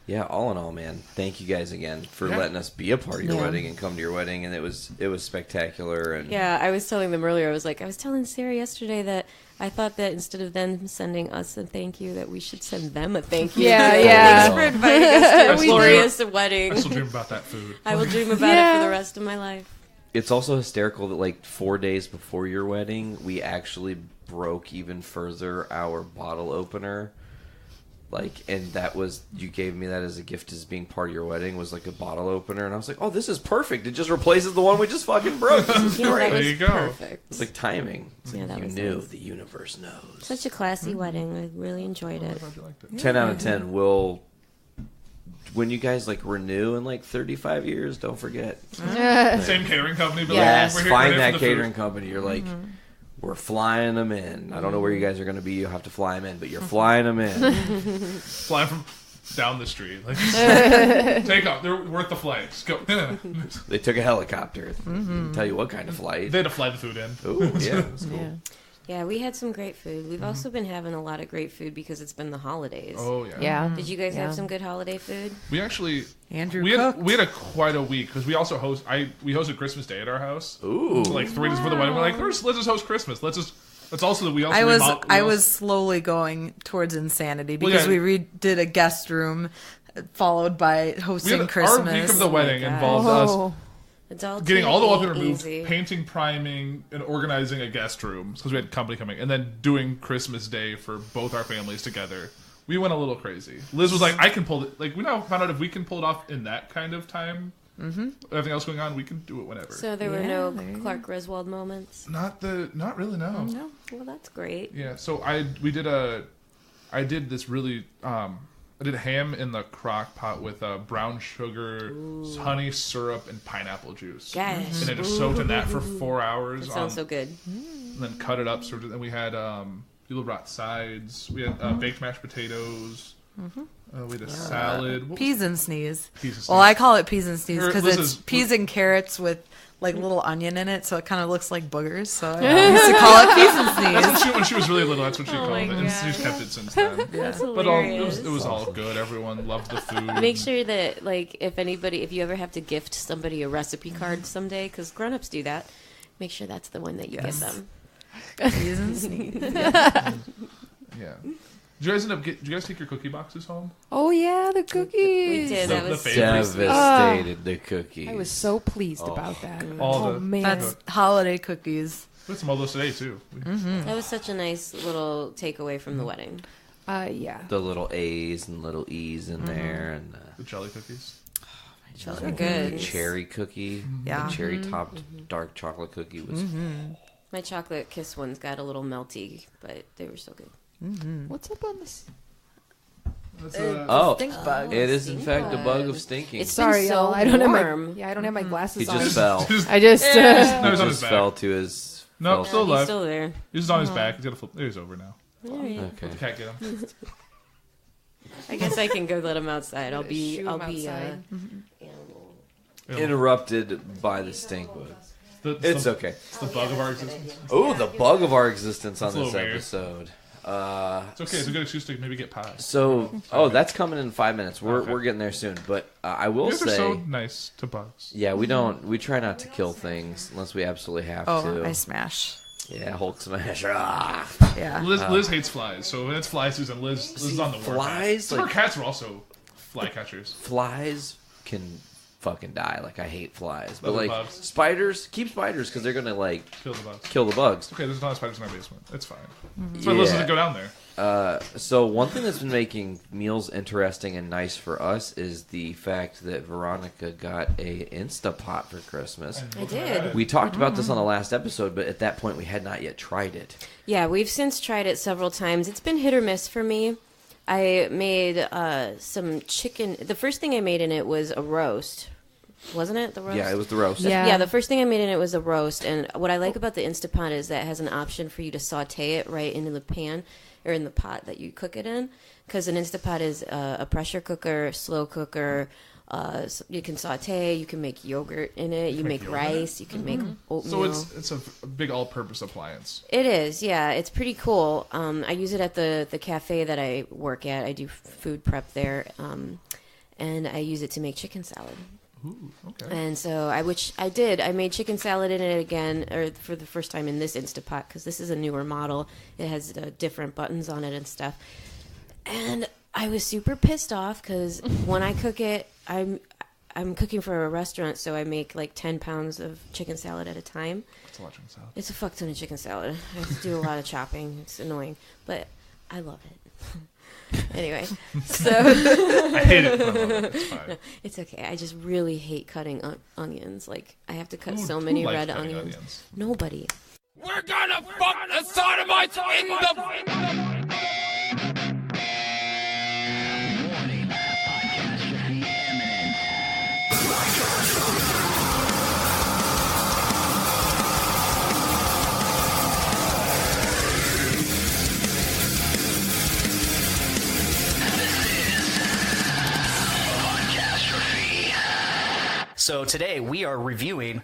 Yeah, all in all, man, thank you guys again for letting us be a part of your wedding and come to your wedding, and it was spectacular. And Yeah, I was telling them earlier. I was telling Sarah yesterday that I thought that instead of them sending us a thank you, that we should send them a thank you. Yeah, Thanks yeah. for inviting us to a glorious wedding. I still dream about that food. I will dream about it for the rest of my life. it's also hysterical that like 4 days before your wedding, we actually broke even further our bottle opener. Like, and that was, you gave me that as a gift as being part of your wedding, was like a bottle opener, and I was like, oh, this is perfect. It just replaces the one we just fucking broke. This is great. There you go. Perfect. It's like timing. It's Yeah, like that you was knew. nice. The universe knows. Such a classy wedding. I really enjoyed it. 10 out of 10 will, when you guys like renew in like 35 years, don't forget. Same catering company. But Yes, like, find we're that here for the catering food. company. You're like, we're flying them in. I don't know where you guys are going to be. You'll have to fly them in, but you're flying them in. Flying from down the street. Like, take off. They're worth the flight. Just go. They took a helicopter. Tell you what kind of flight. They had to fly the food in. Ooh, yeah, that's cool. Yeah, we had some great food. We've also been having a lot of great food because it's been the holidays. Oh, yeah. Yeah. Did you guys have some good holiday food? We actually... Andrew we cooked. had quite a week because we also we hosted Christmas Day at our house. Ooh. So, like 3 days before the wedding, we're like, let's just host Christmas. That's also that we also I was slowly going towards insanity because yeah. we did a guest room followed by hosting Christmas. Our week of the wedding God. involved us Adulting getting all the ain't wallpaper removed, easy. painting, priming, and organizing a guest room because we had company coming, and then doing Christmas Day for both our families together. We went a little crazy. Liz was like, "I can pull it." Like we now found out if we can pull it off in that kind of time. Everything else going on, we can do it whenever. So there were no Clark Griswold moments? Not really. No. No? Well, that's great. Yeah. So I did this really. I did ham in the crock pot with brown sugar, honey syrup, and pineapple juice. Gosh. And I just soaked in that for 4 hours. That sounds so good. And then cut it up. And we had people brought sides. We had baked mashed potatoes. We had a salad. Peas and sneeze. Peas and Well, sneeze. I call it peas and sneeze because Liz it's is- peas and carrots with like little onion in it, so it kind of looks like boogers. So I used to call it peas and sneeze. That's what when she was really little. That's what she called it, and God. she's kept it since then. That's But hilarious. it was all good. Everyone loved the food. Make sure that, like, if you ever have to gift somebody a recipe card someday, because grown-ups do that, make sure that's the one that you give them. Peas and sneeze. Yeah. Did you guys did you guys take your cookie boxes home? Oh yeah, the We cookies. did. The- That the was favorites. Devastated the cookies. I was so pleased about that. All Oh the- man. That's holiday cookies. We had some of those today too. that was such a nice little takeaway from the wedding. Yeah. The little A's and little E's in there, and The jelly cookies. Those were good. the cherry cookie, Yeah. the cherry topped dark chocolate cookie was. My chocolate kiss ones got a little melty, but they were so good. What's up on this? That's, Oh, Stink bug. it is in fact a bug of stinking. It's Sorry, been so y'all. I don't have warm. my. Yeah, I don't have my glasses He on. just fell. I just. no, He he's on his just back. fell to his. No, fell- still He's alive. still there. He's on his back. He's got to flip. There, he's over now. Okay. The cat get him. I guess I can go let him outside. I'll be Shoo him animal. Interrupted by the stink bug. It's okay. It's the bug of our existence. Oh, the bug of our existence on That's a this little weird. episode. It's okay. It's a good excuse to maybe get pie. So, that's coming in 5 minutes. We're getting there soon. But I will You guys say, are so nice to bugs. yeah, we try not to kill things unless we absolutely have Oh, to. I smash. Yeah, Hulk smash. Ah. Yeah. Liz hates flies, so when it's fly season, Liz is on the warpath. flies, Some of like- our cats were also fly catchers. Flies can fucking die. Like, I hate flies. But Love the like bugs. spiders, keep spiders because they're gonna like Kill the bugs. kill the bugs. Okay, there's not spiders in our basement. It's fine. Mm-hmm. That's why Liz doesn't go down there. So one thing that's been making meals interesting and nice for us is the fact that Veronica got a Instapot for Christmas. I did. We talked about this on the last episode, but at that point we had not yet tried it. Yeah, we've since tried it several times. It's been hit or miss for me. I made some chicken. The first thing I made in it was a roast. Wasn't it the roast? Yeah, it was the roast. Yeah, the first thing I made in it was a roast. And what I like about the Instapot is that it has an option for you to saute it right into the pan or in the pot that you cook it in. Because an Instapot is a pressure cooker, slow cooker. So you can saute, you can make yogurt in it, you make rice, you can make oatmeal. So it's a big all-purpose appliance. It is, yeah. It's pretty cool. I use it at the cafe that I work at. I do food prep there, and I use it to make chicken salad. Ooh, okay. And so I made chicken salad in it again, or for the first time in this Instapot, because this is a newer model. It has different buttons on it and stuff. And I was super pissed off because when I cook it, I'm cooking for a restaurant, so I make like 10 pounds of chicken salad at a time. It's a lot of chicken salad. It's a fuck ton of chicken salad. I have to do a lot of chopping. It's annoying, but I love it. Anyway, so I hate it, but I love it. It's fine. No, it's okay. I just really hate cutting onions. Like I have to cut so many red onions. Nobody. We're gonna fuck the sodomites in the... So today we are reviewing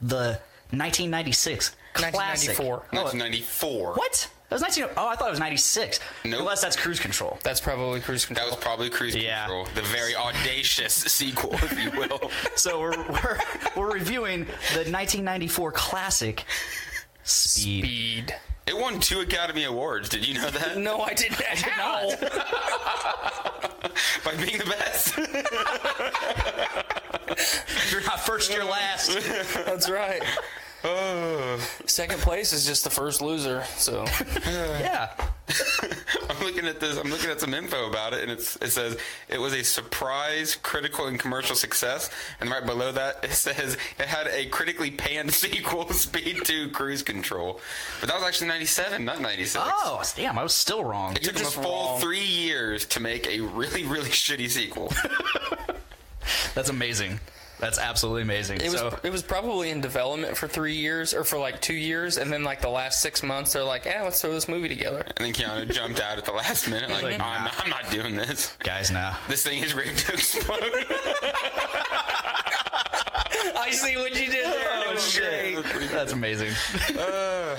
the 1996 classic. 1994. What? That was 19. Oh, I thought it was 96. Nope. Unless that's Cruise Control. That's probably Cruise Control. That was probably Cruise Control. The very audacious sequel, if you will. So we're reviewing the 1994 classic Speed. It won 2 Academy Awards. Did you know that? No, I didn't. How? By being the best. If you're not first, you're last. That's right. Second place is just the first loser. So yeah. I'm looking at this. I'm looking at some info about it, and it says it was a surprise, critical, and commercial success. And right below that, it says it had a critically panned sequel, Speed 2: Cruise Control. But that was actually 97, not 96. Oh, damn! I was still wrong. It took them a full 3 years to make a really, really shitty sequel. That's amazing. That's absolutely amazing. It was probably in development for 3 years, or for like 2 years, and then like the last 6 months, they're like, "Yeah, let's throw this movie together." And then Keanu jumped out at the last minute, like, "No, I'm not doing this, guys. Now this thing is ready to explode." I see what you did there. Oh shit! That's amazing.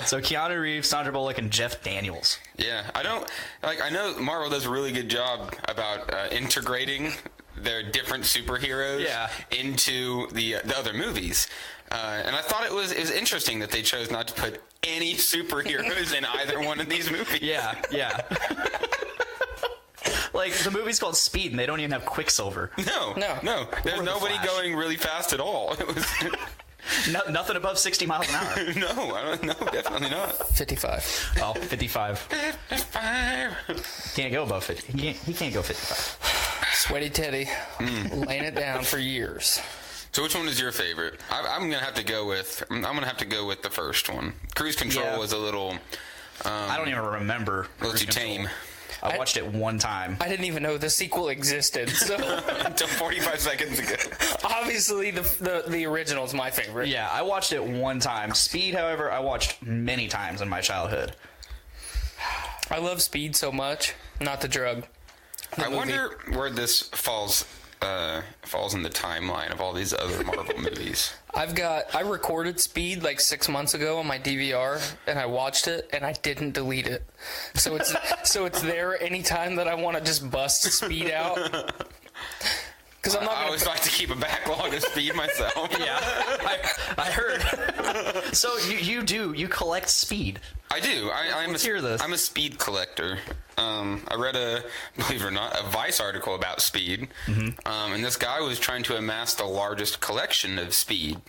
So Keanu Reeves, Sandra Bullock, and Jeff Daniels. Yeah, I know Marvel does a really good job about integrating their different superheroes into the other movies, and I thought it was interesting that they chose not to put any superheroes in either one of these movies. Yeah. Like the movie's called Speed, and they don't even have Quicksilver. No. There's nobody going really fast at all. It was nothing above 60 miles an hour. No, definitely not. 55. Oh, 55. 55. Can't go above 50. He can't go 55. Sweaty Teddy, laying it down for years. So which one is your favorite? I'm gonna have to go with the first one. Cruise Control was a little. I don't even remember. A little too tame. I watched it one time. I didn't even know the sequel existed. So until 45 seconds ago. Obviously, the original is my favorite. Yeah, I watched it one time. Speed, however, I watched many times in my childhood. I love Speed so much. Not the drug. I wonder where this falls in the timeline of all these other Marvel movies. I recorded Speed like 6 months ago on my DVR, and I watched it, and I didn't delete it. So it's there anytime that I want to just bust Speed out. Because I always like to keep a backlog of Speed myself. Yeah, I heard. So you collect Speed? I do. I'm a Speed collector. I read believe it or not, a Vice article about Speed, and this guy was trying to amass the largest collection of Speed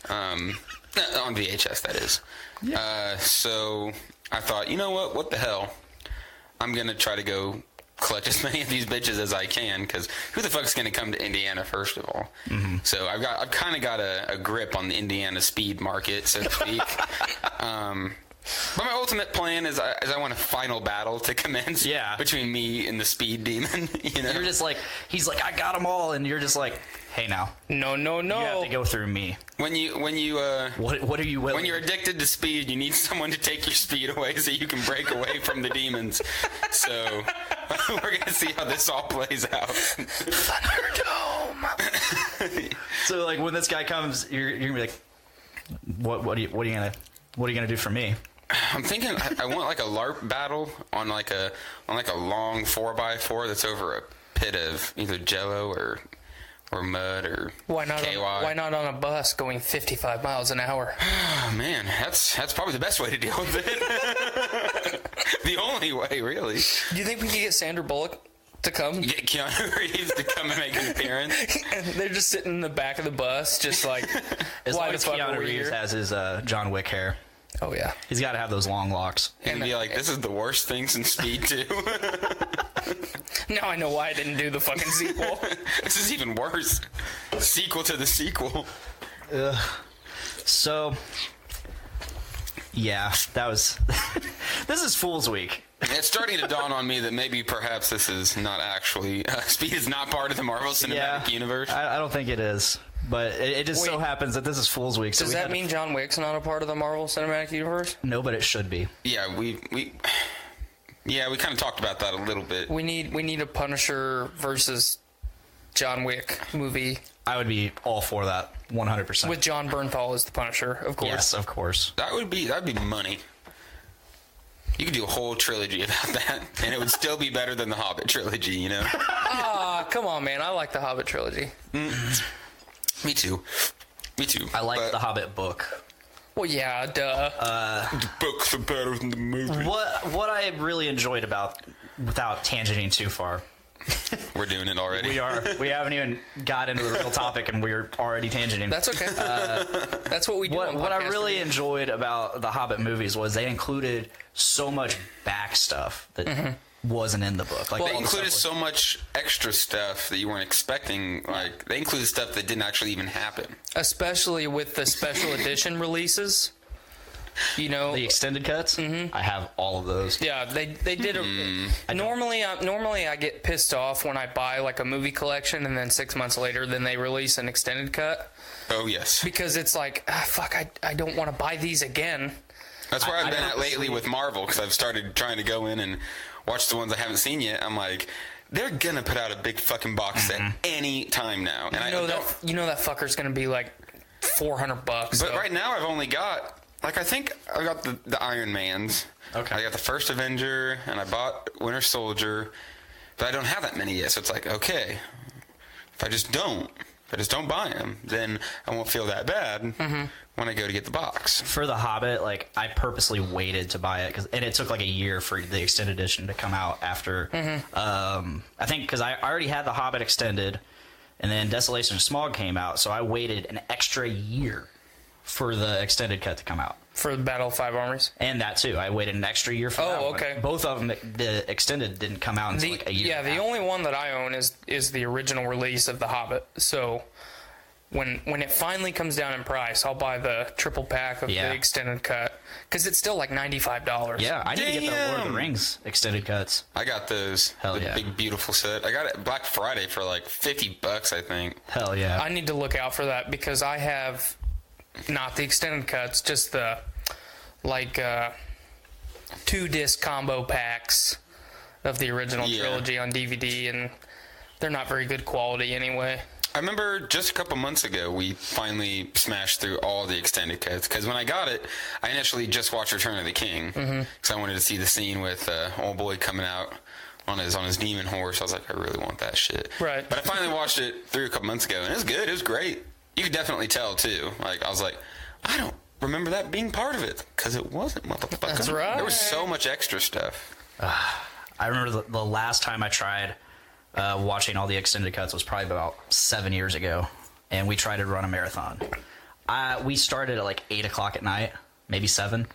on VHS. That is. Yeah. So I thought, you know what? What the hell? I'm gonna try to go collect as many of these bitches as I can, because who the fuck's gonna come to Indiana first of all? Mm-hmm. So I've kind of got a grip on the Indiana speed market, so to speak. But my ultimate plan is I want a final battle to commence between me and the speed demon. You know? You're just like, he's like, I got them all, and you're just like, hey now. No. You have to go through me. What are you willing? When you're addicted to speed, you need someone to take your speed away so you can break away from the demons. So we're gonna see how this all plays out. Thunderdome. So like when this guy comes, you're gonna be like, what are you gonna do for me? I'm thinking I want like a LARP battle on like a long 4x4 that's over a pit of either Jello or mud or KY. Why not on a bus going 55 miles an hour? Oh man, that's probably the best way to deal with it. The only way, really. Do you think we could get Sandra Bullock to come? Get Keanu Reeves to come and make an appearance. And they're just sitting in the back of the bus, just like, as why long the as fuck Keanu are we Reeves here? has his John Wick hair. Oh yeah, he's got to have those long locks. And be like, this is the worst thing since Speed 2. Now I know why I didn't do the fucking sequel. This is even worse. Sequel to the sequel. So, yeah, that was... This is Fool's Week. It's starting to dawn on me that maybe perhaps this is not actually... Speed is not part of the Marvel Cinematic Universe. I don't think it is. But it just so happens that this is Fool's Week. Does that mean John Wick's not a part of the Marvel Cinematic Universe? No, but it should be. Yeah, we kind of talked about that a little bit. We need a Punisher versus John Wick movie. I would be all for that, 100%. With John Bernthal as the Punisher, of course. Yes, of course. That'd be money. You could do a whole trilogy about that, and it would still be better than the Hobbit trilogy, you know? Come on, man. I like the Hobbit trilogy. Me too. I like the Hobbit book. Well, yeah, duh. The books are better than the movie. What I really enjoyed about, without tangenting too far... We're doing it already. We are. We haven't even got into the real topic, and we're already tangenting. That's okay. That's what we do. What I really enjoyed about the Hobbit movies was they included so much back stuff that wasn't in the book. Like they included so much extra stuff that you weren't expecting. Like they included stuff that didn't actually even happen. Especially with the special edition releases. You know, the extended cuts. I have all of those. Yeah, they did. Normally I get pissed off when I buy like a movie collection and then 6 months later, then they release an extended cut. Oh yes, because it's like fuck, I don't want to buy these again. That's where I've been at lately with Marvel, because I've started trying to go in and watch the ones I haven't seen yet. I'm like, they're gonna put out a big fucking box set any time now, and you know that fucker's gonna be like $400. But right now I've only got. Like, I think I got the Iron Mans. Okay. I got the first Avenger, and I bought Winter Soldier, but I don't have that many yet. So it's like, okay, if I just don't buy them, then I won't feel that bad when I go to get the box. For The Hobbit, like, I purposely waited to buy it, and it took like a year for the extended edition to come out after. I think because I already had The Hobbit extended, and then Desolation of Smaug came out, so I waited an extra year for the extended cut to come out. For the Battle of Five Armies? And that too. I waited an extra year for that. Oh, okay. One. Both of them, the extended didn't come out until like a year. Yeah, the only one that I own is the original release of The Hobbit. So when it finally comes down in price, I'll buy the triple pack of the extended cut. Because it's still like $95. Yeah, I need to get the Lord of the Rings extended cuts. I got those. The big, beautiful set. I got it Black Friday for like $50, I think. Hell yeah. I need to look out for that because I have... Not the extended cuts, just the like 2-disc combo packs of the original trilogy on DVD, and they're not very good quality anyway. I remember just a couple months ago we finally smashed through all the extended cuts, because when I got it, I initially just watched Return of the King, because I wanted to see the scene with old boy coming out on his demon horse. I was like, I really want that shit. Right. But I finally watched it through a couple months ago, and it was good. It was great. You could definitely tell, too. Like, I was like, I don't remember that being part of it, because it wasn't, motherfucker. That's right. There was so much extra stuff. I remember the last time I tried watching all the extended cuts was probably about 7 years ago, and we tried to run a marathon. We started at like 8 o'clock at night, maybe 7.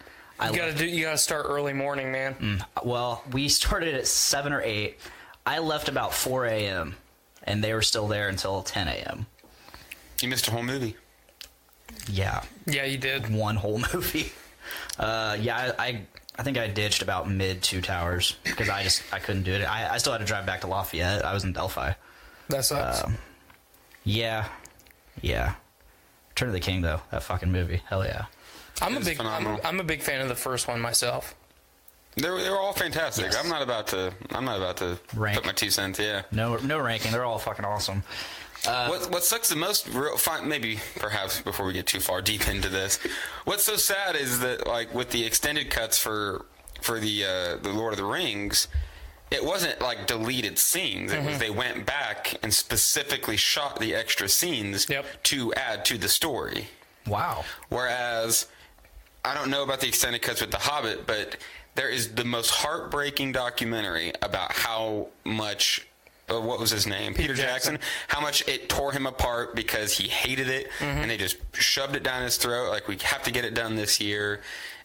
You gotta start early morning, man. Well, we started at 7 or 8. I left about 4 a.m. and they were still there until 10 a.m. You missed a whole movie. Yeah. Yeah, you did. One whole movie. I think I ditched about mid 2 Towers because I couldn't do it. I still had to drive back to Lafayette. I was in Delphi. That sucks. Yeah. Return of the King, though. That fucking movie. Hell yeah. I'm a big fan of the first one myself. They were all fantastic. Yes. I'm not about to rank. Put my 2 cents. Yeah. No ranking. They're all fucking awesome. What sucks the most, maybe perhaps before we get too far deep into this, what's so sad is that like with the extended cuts for the Lord of the Rings, it wasn't like deleted scenes. It was they went back and specifically shot the extra scenes to add to the story. Wow. Whereas I don't know about the extended cuts with The Hobbit, but there is the most heartbreaking documentary about how much. What was his name? Peter Jackson. How much it tore him apart because he hated it, and they just shoved it down his throat. Like, we have to get it done this year,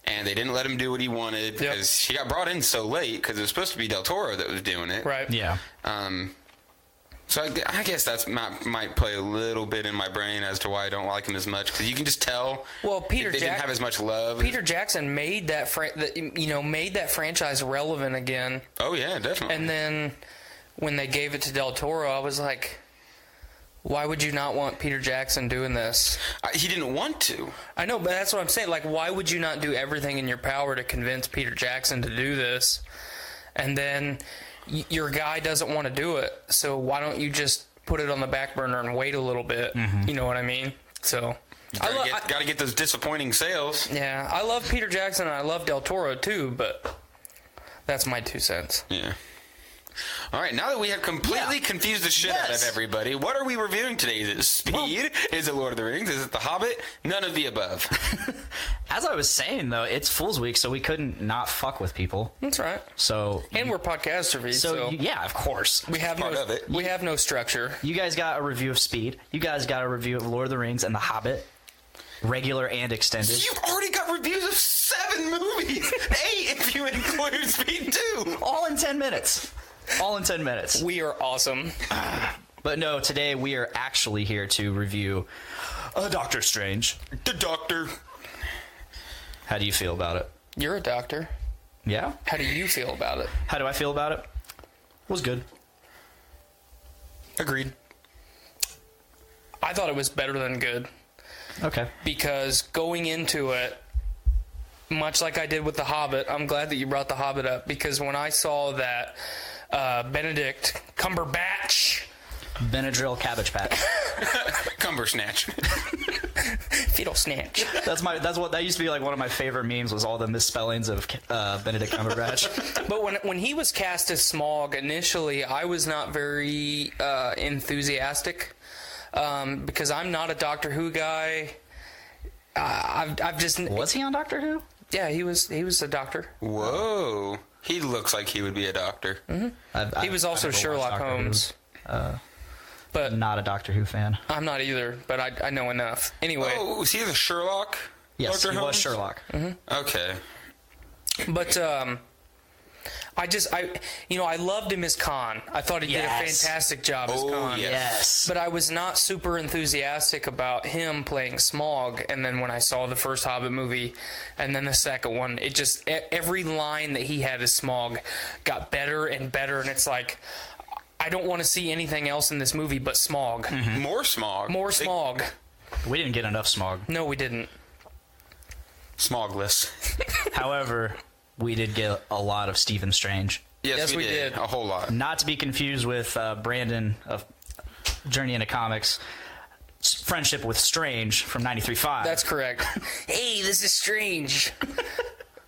and they didn't let him do what he wanted because he got brought in so late because it was supposed to be Del Toro that was doing it. Right. Yeah. So I guess that might play a little bit in my brain as to why I don't like him as much, because you can just tell. Well, they didn't have as much love. Peter Jackson made that franchise relevant again. Oh yeah, definitely. And then when they gave it to Del Toro, I was like, why would you not want Peter Jackson doing this? He didn't want to. I know, but that's what I'm saying. Like, why would you not do everything in your power to convince Peter Jackson to do this? And then your guy doesn't want to do it, so why don't you just put it on the back burner and wait a little bit? You know what I mean? So got to get those disappointing sales. Yeah, I love Peter Jackson and I love Del Toro too, but that's my 2 cents. Yeah. All right, now that we have completely confused the shit out of everybody, what are we reviewing today? Is it Speed? Is it Lord of the Rings? Is it The Hobbit? None of the above. As I was saying, though, it's Fool's Week, so we couldn't not fuck with people. That's right. And we're Podcastrophe, so yeah, of course. We have no structure. You guys got a review of Speed. You guys got a review of Lord of the Rings and The Hobbit. Regular and extended. You've already got reviews of 7 movies. 8 if you include Speed 2. All in 10 minutes. All in 10 minutes. We are awesome. But no, today we are actually here to review Doctor Strange. The Doctor. How do you feel about it? You're a doctor. Yeah? How do you feel about it? How do I feel about it? It was good. Agreed. I thought it was better than good. Okay. Because going into it, much like I did with The Hobbit, I'm glad that you brought The Hobbit up, because when I saw that Benedict Cumberbatch, Benadryl Cabbage Patch, Cumbersnatch, Fiddle Snatch. That used to be like one of my favorite memes, was all the misspellings of Benedict Cumberbatch. But when he was cast as Smaug initially, I was not very enthusiastic, because I'm not a Doctor Who guy. I've just Was he on Doctor Who? Yeah, he was a doctor. Whoa, he looks like he would be a doctor. He was also Sherlock Holmes. But not a Doctor Who fan. I'm not either, but I know enough. Anyway. Oh, was he the Sherlock? Yes, Dr. he Holmes? was Sherlock. Okay. But I loved him as Khan. I thought he did a fantastic job as Khan. Yes. But I was not super enthusiastic about him playing Smaug. And then when I saw the first Hobbit movie and then the second one, it just, every line that he had as Smaug got better and better. And it's like, I don't want to see anything else in this movie but Smaug. More Smaug. More Smaug. We didn't get enough Smaug. No, we didn't. Smogless. However, we did get a lot of Stephen Strange. Yes, we did. A whole lot. Not to be confused with Brandon of Journey into Comics' friendship with Strange from 93.5. That's correct. Hey, this is Strange.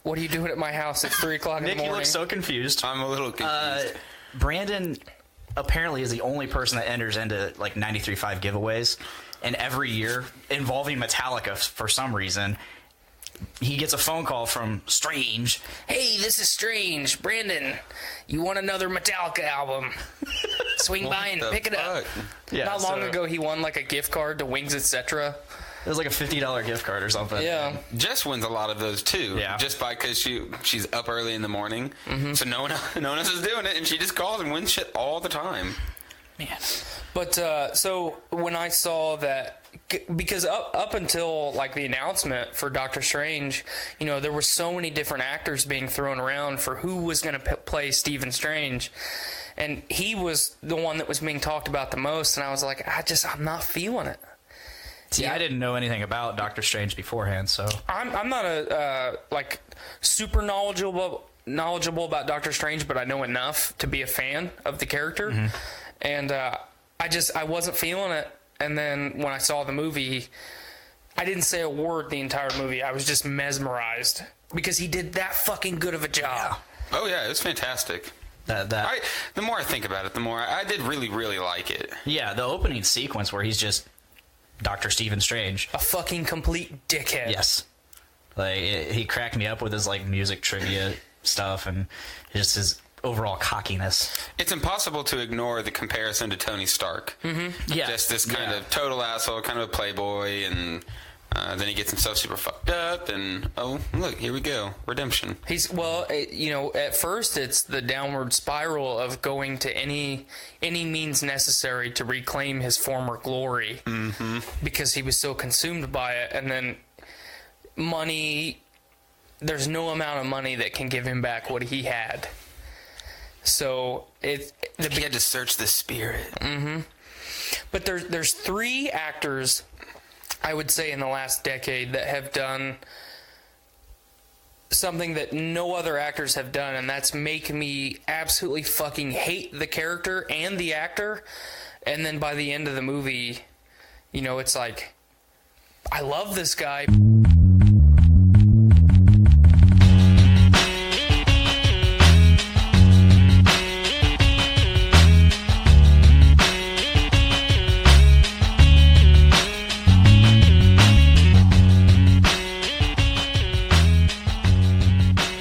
What are you doing at my house at 3 o'clock in the morning? Nick, you look so confused. I'm a little confused. Brandon apparently is the only person that enters into like 93.5 giveaways, and every year involving Metallica for some reason, he gets a phone call from Strange. Hey, this is Strange. Brandon, you want another Metallica album? Swing by and pick it up. Yeah, Not long ago, he won like a gift card to Wings Etc. was like a $50 gift card or something. Yeah. Jess wins a lot of those too. Yeah. Just because she's up early in the morning, so no one else is doing it, and she just calls and wins shit all the time. Man. But so when I saw that, because up until like the announcement for Doctor Strange, you know, there were so many different actors being thrown around for who was going to play Stephen Strange, and he was the one that was being talked about the most. And I was like, I'm not feeling it. See, I didn't know anything about Doctor Strange beforehand, so I'm not a like super knowledgeable about Doctor Strange, but I know enough to be a fan of the character. And I wasn't feeling it. And then when I saw the movie, I didn't say a word the entire movie. I was just mesmerized because he did that fucking good of a job. Oh yeah, it was fantastic. The more I think about it, the more I did really, really like it. Yeah, the opening sequence where he's just Dr. Stephen Strange. A fucking complete dickhead. Yes. Like, he cracked me up with his, like, music trivia stuff and just his overall cockiness. It's impossible to ignore the comparison to Tony Stark. Yeah. Just this kind of total asshole, kind of a playboy, and then he gets himself super fucked up, and oh, look, here we go. Redemption. At first it's the downward spiral of going to any means necessary to reclaim his former glory because he was so consumed by it. And then money, there's no amount of money that can give him back what he had. So he had to search the spirit. But there's 3 actors, I would say, in the last decade that have done something that no other actors have done, and that's make me absolutely fucking hate the character and the actor. And then by the end of the movie, you know, it's like, I love this guy.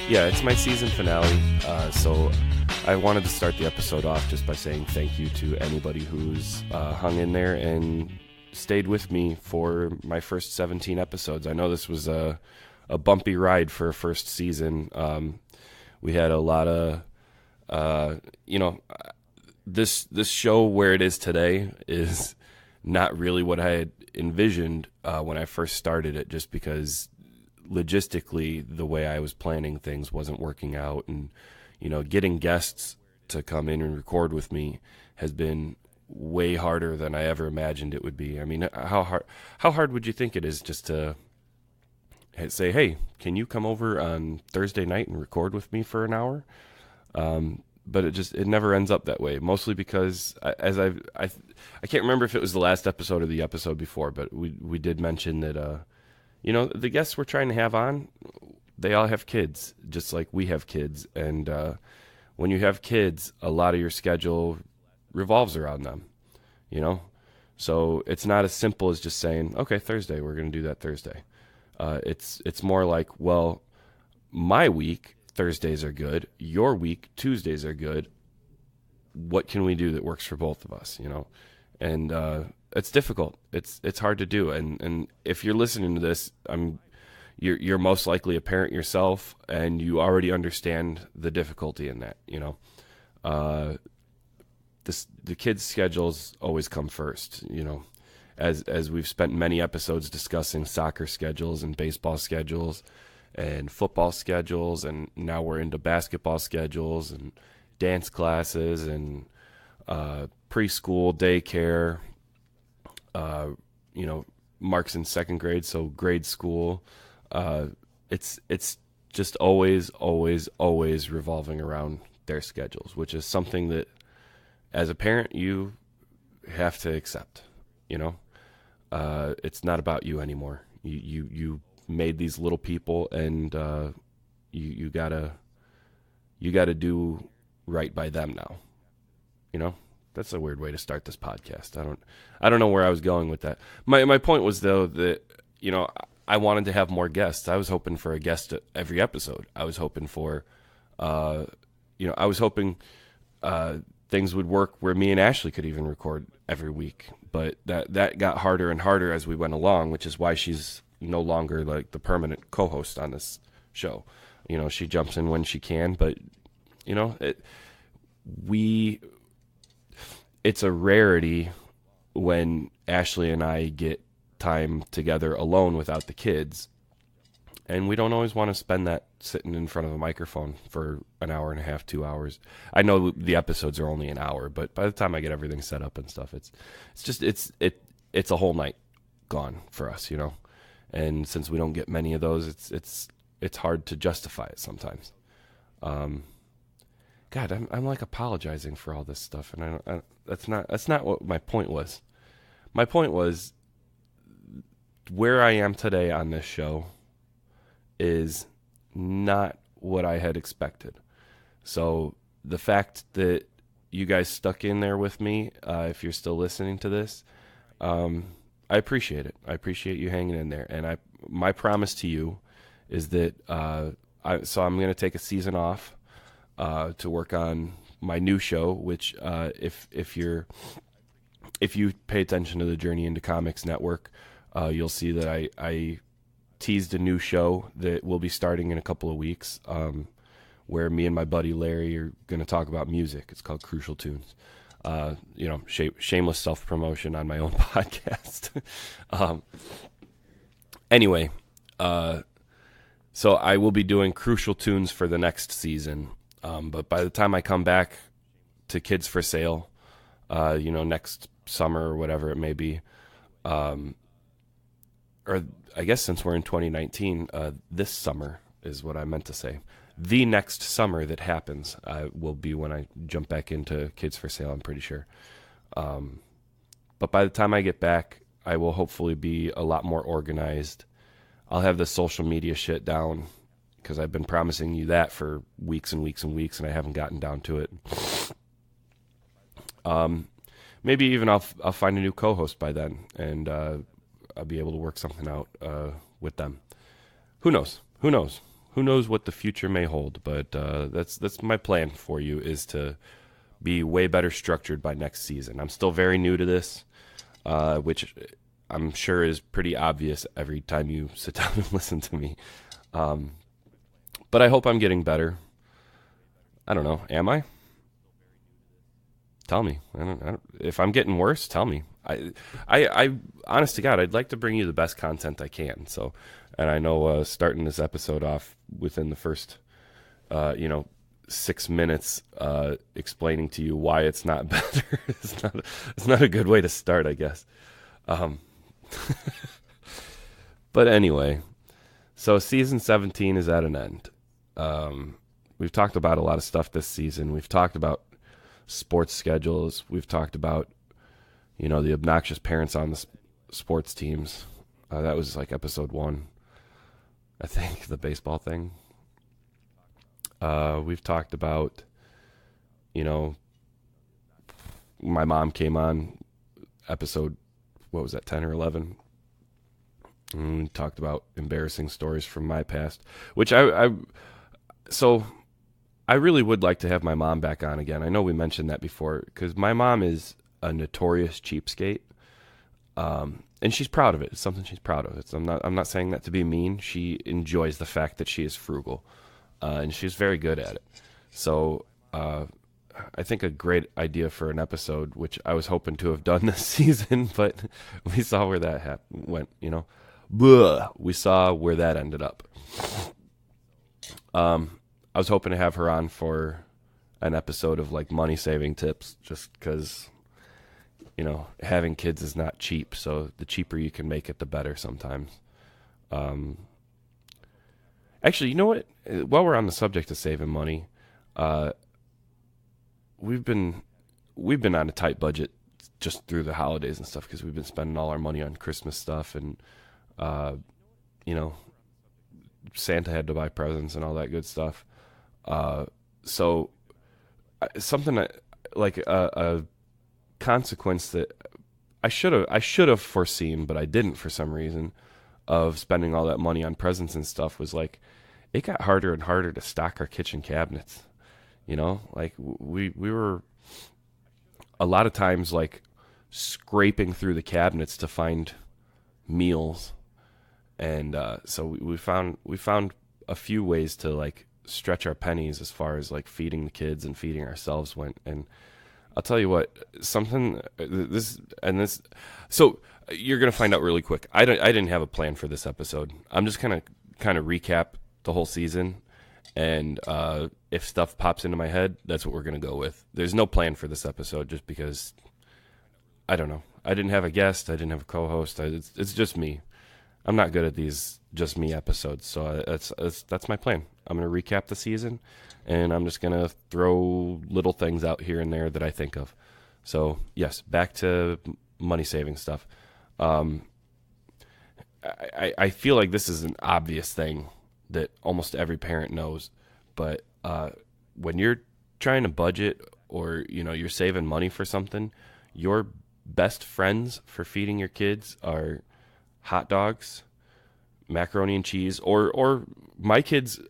Yeah, it's my season finale, so I wanted to start the episode off just by saying thank you to anybody who's hung in there and stayed with me for my first 17 episodes. I know this was a bumpy ride for a first season. We had a lot of, this show where it is today is not really what I had envisioned when I first started it, just because logistically the way I was planning things wasn't working out, and getting guests to come in and record with me has been way harder than I ever imagined it would be. I mean, how hard would you think it is just to say, hey, can you come over on Thursday night and record with me for an hour? But it never ends up that way, mostly because I can't remember if it was the last episode or the episode before, but we did mention that the guests we're trying to have on, they all have kids, just like we have kids. And when you have kids, a lot of your schedule revolves around them, So it's not as simple as just saying, okay, Thursday, we're going to do that Thursday. It's more like, well, my week, Thursdays are good. Your week, Tuesdays are good. What can we do that works for both of us, And it's difficult. It's hard to do. And if you're listening to this, you're most likely a parent yourself, and you already understand the difficulty in that. The kids' schedules always come first. As we've spent many episodes discussing soccer schedules and baseball schedules and football schedules, and now we're into basketball schedules and dance classes and preschool, daycare. Mark's in second grade, so grade school. It's just always revolving around their schedules, which is something that, as a parent, you have to accept. It's not about you anymore. You made these little people, and you gotta do right by them now. That's a weird way to start this podcast. I don't know where I was going with that. My point was, though, that I wanted to have more guests. I was hoping for a guest at every episode. I was hoping for things would work where me and Ashley could even record every week. but that got harder and harder as we went along, which is why she's no longer like the permanent co-host on this show. You know, she jumps in when she can, but you know, it's a rarity when Ashley and I get time together alone without the kids. And we don't always want to spend that sitting in front of a microphone for an hour and a half, 2 hours. I know the episodes are only an hour, but by the time I get everything set up and stuff, it's a whole night gone for us, you know. And since we don't get many of those, it's hard to justify it sometimes. God, I'm like apologizing for all this stuff, and that's not what my point was. My point was where I am today on this show is not what I had expected. So the fact that you guys stuck in there with me, if you're still listening to this, I appreciate it. I appreciate you hanging in there. And my promise to you is that so I'm going to take a season off to work on my new show, which if you pay attention to the Journey into Comics Network, you'll see that I teased a new show that will be starting in a couple of weeks, where me and my buddy Larry are going to talk about music. It's called Crucial Tunes. You know, shameless self-promotion on my own podcast. Anyway, so I will be doing Crucial Tunes for the next season. But by the time I come back to Kids for Sale, you know, next summer or whatever it may be, or I guess since we're in 2019, this summer is what I meant to say. The next summer that happens will be when I jump back into Kids for Sale, I'm pretty sure. But by the time I get back, I will hopefully be a lot more organized. I'll have the social media shit down, because I've been promising you that for weeks and weeks and weeks, and I haven't gotten down to it. Maybe even I'll find a new co-host by then, and I'll be able to work something out with them. Who knows? Who knows? Who knows what the future may hold? But that's my plan for you, is to be way better structured by next season. I'm still very new to this, which I'm sure is pretty obvious every time you sit down and listen to me. But I hope I'm getting better. I don't know. Am I? Tell me. I don't, if I'm getting worse, tell me. I honest to God, I'd like to bring you the best content I can. So, and I know starting this episode off within the first, 6 minutes, explaining to you why it's not better. It's not a good way to start, I guess. But anyway, so season 17 is at an end. We've talked about a lot of stuff this season. We've talked about sports schedules. We've talked about, the obnoxious parents on the sports teams. That was like episode 1, I think, the baseball thing. We've talked about, my mom came on episode, what was that, 10 or 11? And we talked about embarrassing stories from my past, which so I really would like to have my mom back on again. I know we mentioned that before, because my mom is a notorious cheapskate, and she's proud of it. It's something she's proud of. I'm not saying that to be mean. She enjoys the fact that she is frugal, and she's very good at it. So I think a great idea for an episode, which I was hoping to have done this season, but we saw where that went. We saw where that ended up. I was hoping to have her on for an episode of like money saving tips, just because, having kids is not cheap. So the cheaper you can make it, the better sometimes. Actually, you know what? While we're on the subject of saving money, we've been on a tight budget just through the holidays and stuff, because we've been spending all our money on Christmas stuff, and Santa had to buy presents and all that good stuff. So something that, like a consequence that I should have foreseen, but I didn't for some reason, of spending all that money on presents and stuff, was like, it got harder and harder to stock our kitchen cabinets. Like we were a lot of times like scraping through the cabinets to find meals. And so we found a few ways to like stretch our pennies as far as like feeding the kids and feeding ourselves went. And I'll tell you what, so you're gonna find out really quick. I didn't have a plan for this episode. I'm just gonna kind of recap the whole season, and if stuff pops into my head, that's what we're gonna go with. There's no plan for this episode, just because I don't know. I didn't have a guest. I didn't have a co-host. It's just me. I'm not good at these just me episodes, so that's my plan. I'm going to recap the season, and I'm just going to throw little things out here and there that I think of. So, yes, back to money-saving stuff. I feel like this is an obvious thing that almost every parent knows, but when you're trying to budget or you're saving money for something, your best friends for feeding your kids are hot dogs, macaroni and cheese, or my kids,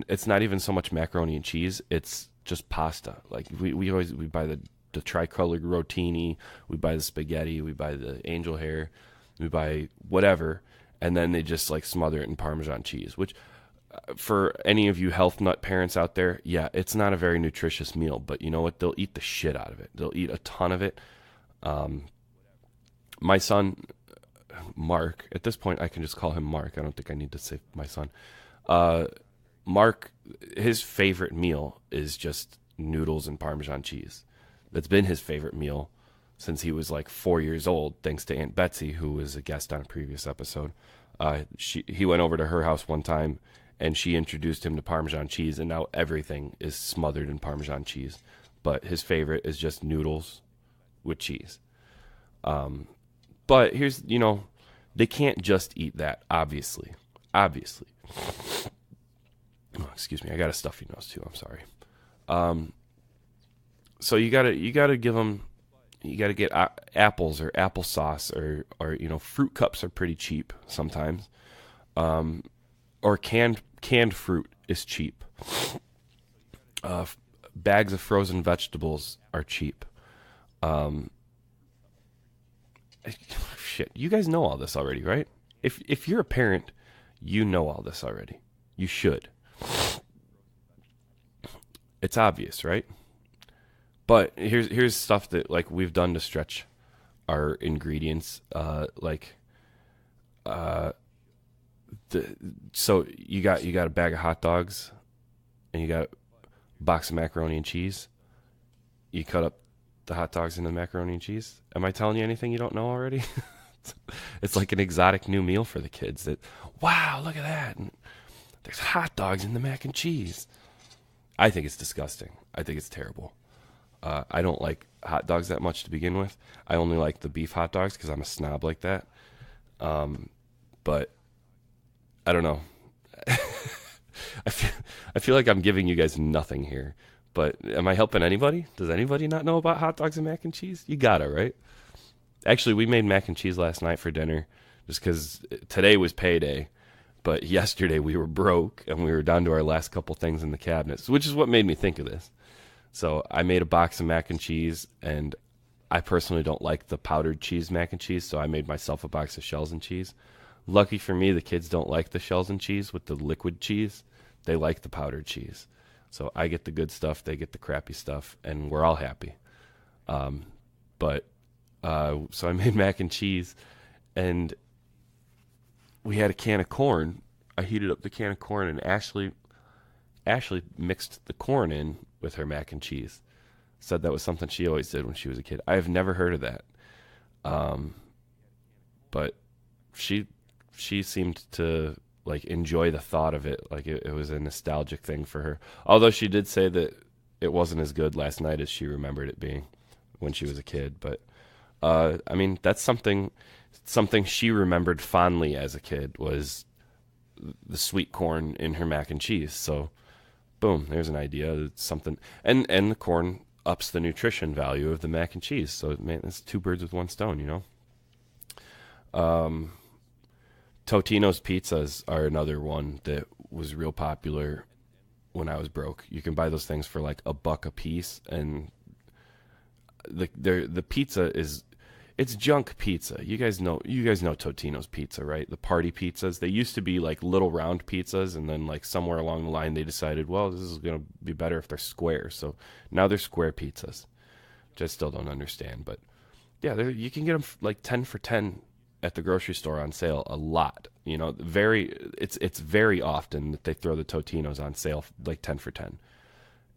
it's not even so much macaroni and cheese, it's just pasta. Like we buy the tricolored rotini, we buy the spaghetti, we buy the angel hair, we buy whatever, and then they just like smother it in Parmesan cheese, which for any of you health nut parents out there, yeah, it's not a very nutritious meal, but you know what? They'll eat the shit out of it. They'll eat a ton of it. My son, Mark, at this point I can just call him Mark. I don't think I need to say my son. Mark, his favorite meal is just noodles and Parmesan cheese. That's been his favorite meal since he was like 4 years old, thanks to Aunt Betsy, who was a guest on a previous episode. He went over to her house one time, and she introduced him to Parmesan cheese, and now everything is smothered in Parmesan cheese. But his favorite is just noodles with cheese. But here's, they can't just eat that, obviously. Oh, excuse me, I got a stuffy nose too, I'm sorry. So you gotta give them, you gotta get apples or applesauce or fruit cups are pretty cheap sometimes. Or canned fruit is cheap. Bags of frozen vegetables are cheap. Shit, you guys know all this already, right? If you're a parent, you know all this already. You should. It's obvious, right? But here's stuff that like we've done to stretch our ingredients. So you got a bag of hot dogs, and you got a box of macaroni and cheese. You cut up the hot dogs into the macaroni and cheese. Am I telling you anything you don't know already? It's like an exotic new meal for the kids. That, wow, look at that. And there's hot dogs in the mac and cheese. I think it's disgusting. I think it's terrible. I don't like hot dogs that much to begin with. I only like the beef hot dogs because I'm a snob like that. But I don't know. I feel like I'm giving you guys nothing here. But am I helping anybody? Does anybody not know about hot dogs and mac and cheese? You gotta, right? Actually, we made mac and cheese last night for dinner just because today was payday. But yesterday we were broke and we were down to our last couple things in the cabinets, which is what made me think of this. So I made a box of mac and cheese, and I personally don't like the powdered cheese mac and cheese, so I made myself a box of shells and cheese. Lucky for me, the kids don't like the shells and cheese with the liquid cheese. They like the powdered cheese. So I get the good stuff, they get the crappy stuff, and we're all happy. So I made mac and cheese, and we had a can of corn. I heated up the can of corn, and Ashley mixed the corn in with her mac and cheese. Said that was something she always did when she was a kid. I have never heard of that. But she seemed to like enjoy the thought of it. Like it was a nostalgic thing for her. Although she did say that it wasn't as good last night as she remembered it being when she was a kid. But I mean, that's something she remembered fondly as a kid was the sweet corn in her mac and cheese. So boom, there's an idea. It's something, and the corn ups the nutrition value of the mac and cheese. So man, it's two birds with one stone, you know. Totino's pizzas are another one that was real popular when I was broke. You can buy those things for like $1 a piece, and the pizza is, it's junk pizza. You guys know Totino's pizza, right? The party pizzas. They used to be like little round pizzas, and then like somewhere along the line they decided, well, this is going to be better if they're square. So now they're square pizzas, which I still don't understand. But yeah, you can get them like 10 for 10 at the grocery store on sale a lot. You know, it's very often that they throw the Totinos on sale like 10 for 10.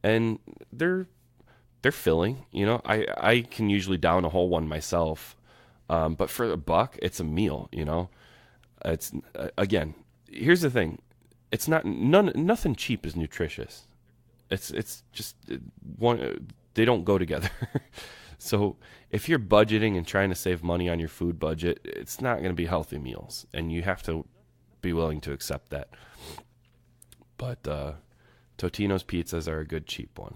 And they're filling, you know. I can usually down a whole one myself, but for $1, it's a meal, you know. It's again, here's the thing, it's nothing cheap is nutritious. It's just they don't go together. So if you're budgeting and trying to save money on your food budget, it's not going to be healthy meals, and you have to be willing to accept that. But Totino's pizzas are a good cheap one.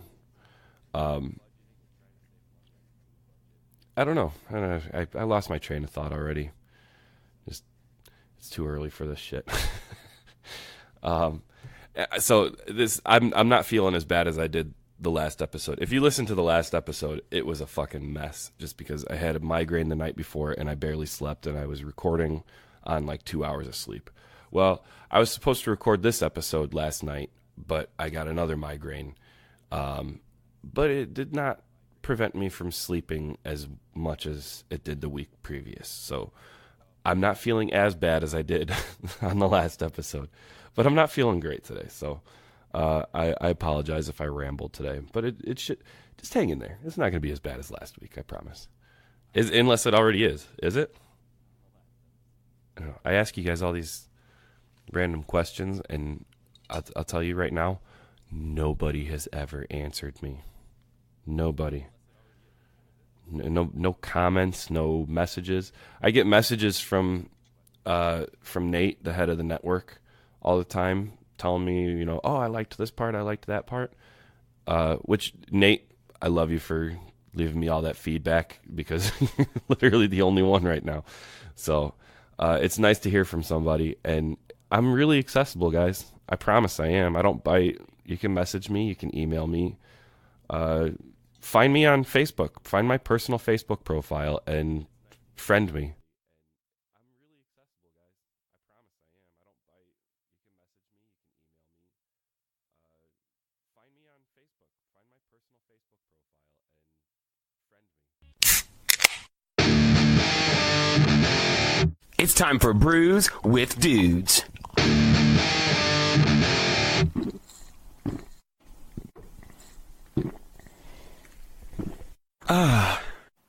I don't know. I lost my train of thought already. It's too early for this shit. So this, I'm not feeling as bad as I did the last episode. If you listen to the last episode, it was a fucking mess, just because I had a migraine the night before and I barely slept, and I was recording on like 2 hours of sleep. Well, I was supposed to record this episode last night, but I got another migraine. But it did not prevent me from sleeping as much as it did the week previous. So I'm not feeling as bad as I did on the last episode, but I'm not feeling great today. So I apologize if I rambled today, but it should just hang in there. It's not going to be as bad as last week, I promise. Unless it already is it? I don't know. I ask you guys all these random questions, and I'll tell you right now, nobody has ever answered me. Nobody. No comments, no messages. I get messages from Nate, the head of the network, all the time, telling me, you know, oh, I liked this part, I liked that part. Which, Nate, I love you for leaving me all that feedback, because you're literally the only one right now. So it's nice to hear from somebody, and I'm really accessible, guys. I promise I am. I don't bite. You can message me, you can email me. Find me on Facebook. Find my personal Facebook profile and friend me. It's time for Brews with Dudes.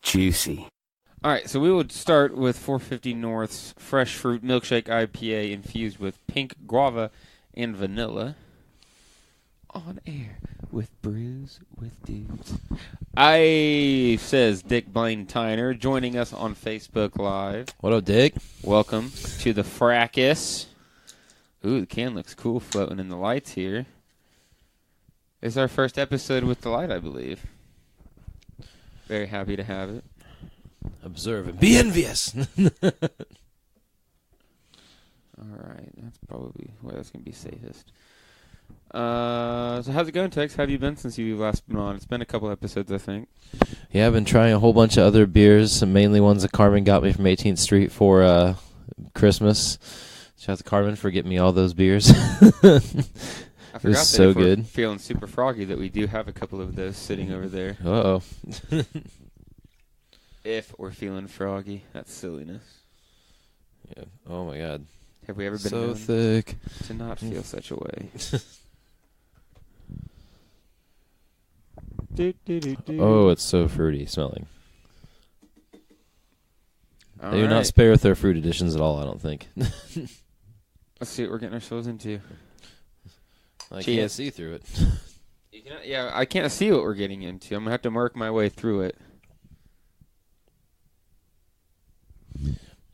Juicy. All right, so we would start with 450 North's Fresh Fruit Milkshake IPA infused with pink guava and vanilla. On air with Brews with Dudes. Says Dick Blaine Tyner, joining us on Facebook Live. What up, Dick? Welcome to the fracas. Ooh, the can looks cool floating in the lights here. It's our first episode with the light, I believe. Very happy to have it. Observe and be envious. All right, that's probably where that's going to be safest. So how's it going, Tex? How have you been since you've last been on? It's been a couple episodes, I think. Yeah, I've been trying a whole bunch of other beers, mainly ones that Carmen got me from 18th Street for Christmas. Shout out to Carmen for getting me all those beers. I forgot it was that so if we're good. Feeling super froggy that we do have a couple of those sitting over there. Uh-oh. If we're feeling froggy, that's silliness. Yeah. Oh my God. Have we ever been so known thick to not feel such a way? Oh, it's so fruity smelling. All they do right. not spare with their fruit editions at all, I don't think. Let's see what we're getting ourselves into. I can't see through it. You cannot, yeah, I can't see what we're getting into. I'm going to have to work my way through it.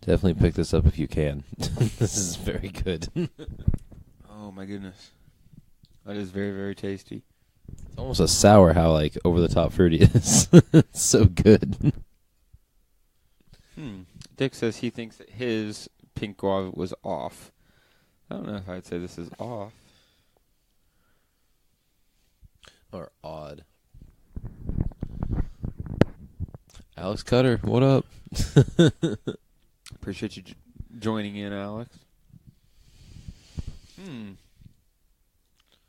Definitely pick this up if you can. This is very good. Oh, my goodness. That is very, very tasty. It's almost a sour how, like, over-the-top fruity it is. It's so good. Dick says he thinks that his pink guava was off. I don't know if I'd say this is off. Or odd. Alex Cutter, what up? Appreciate you joining in, Alex.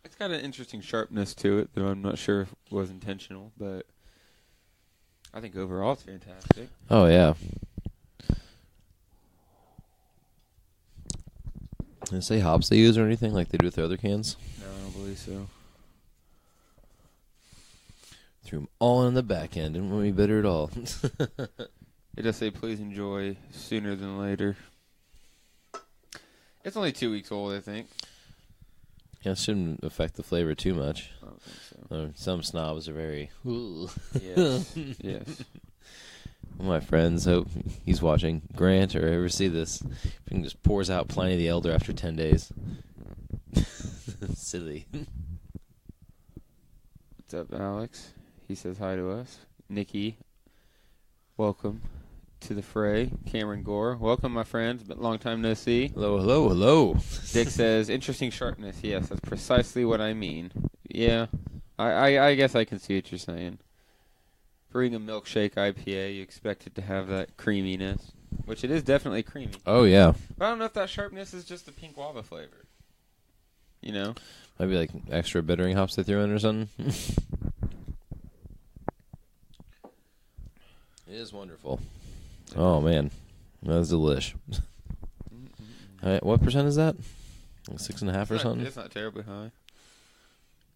It's got an interesting sharpness to it that I'm not sure if it was intentional, but I think overall it's fantastic. Oh, yeah. Did it say hops they use or anything like they do with their other cans? No, I don't believe so. Threw them all in the back end. Didn't want me bitter at all. It does say please enjoy sooner than later. It's only 2 weeks old, I think. Yeah, it shouldn't affect the flavor too much. I don't think so. Some snobs are very... Ooh. Yes. Yes. One of my friends, hope he's watching, Grant, or ever see this, he just pours out Pliny the Elder after 10 days. Silly. What's up, Alex? He says hi to us. Nikki, welcome to the fray. Cameron Gore, welcome, my friends. But long time no see. Hello, hello, hello. Dick says, interesting sharpness. Yes, that's precisely what I mean. Yeah, I guess I can see what you're saying. Brewing a milkshake IPA, you expect it to have that creaminess, which it is definitely creamy. Oh, yeah. But I don't know if that sharpness is just the pink guava flavor. You know? Maybe like extra bittering hops they threw in or something. It is wonderful. Oh, man. That's delish. All right, what percent is that? Like 6.5 or something? It's not terribly high.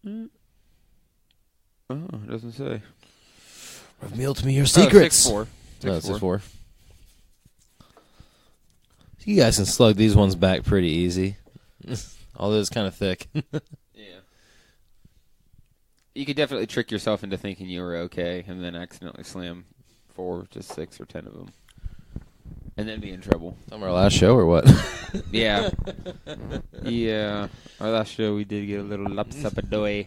Oh, it doesn't say. Reveal to me your secrets. 6.4. No, it's 6.4. You guys can slug these ones back pretty easy. Although it's kind of thick. Yeah. You could definitely trick yourself into thinking you were okay and then accidentally slam 4, just 6 or 10 of them. And then be in trouble. On our last show or what? Yeah. Yeah. Our last show we did get a little lapsapadoy.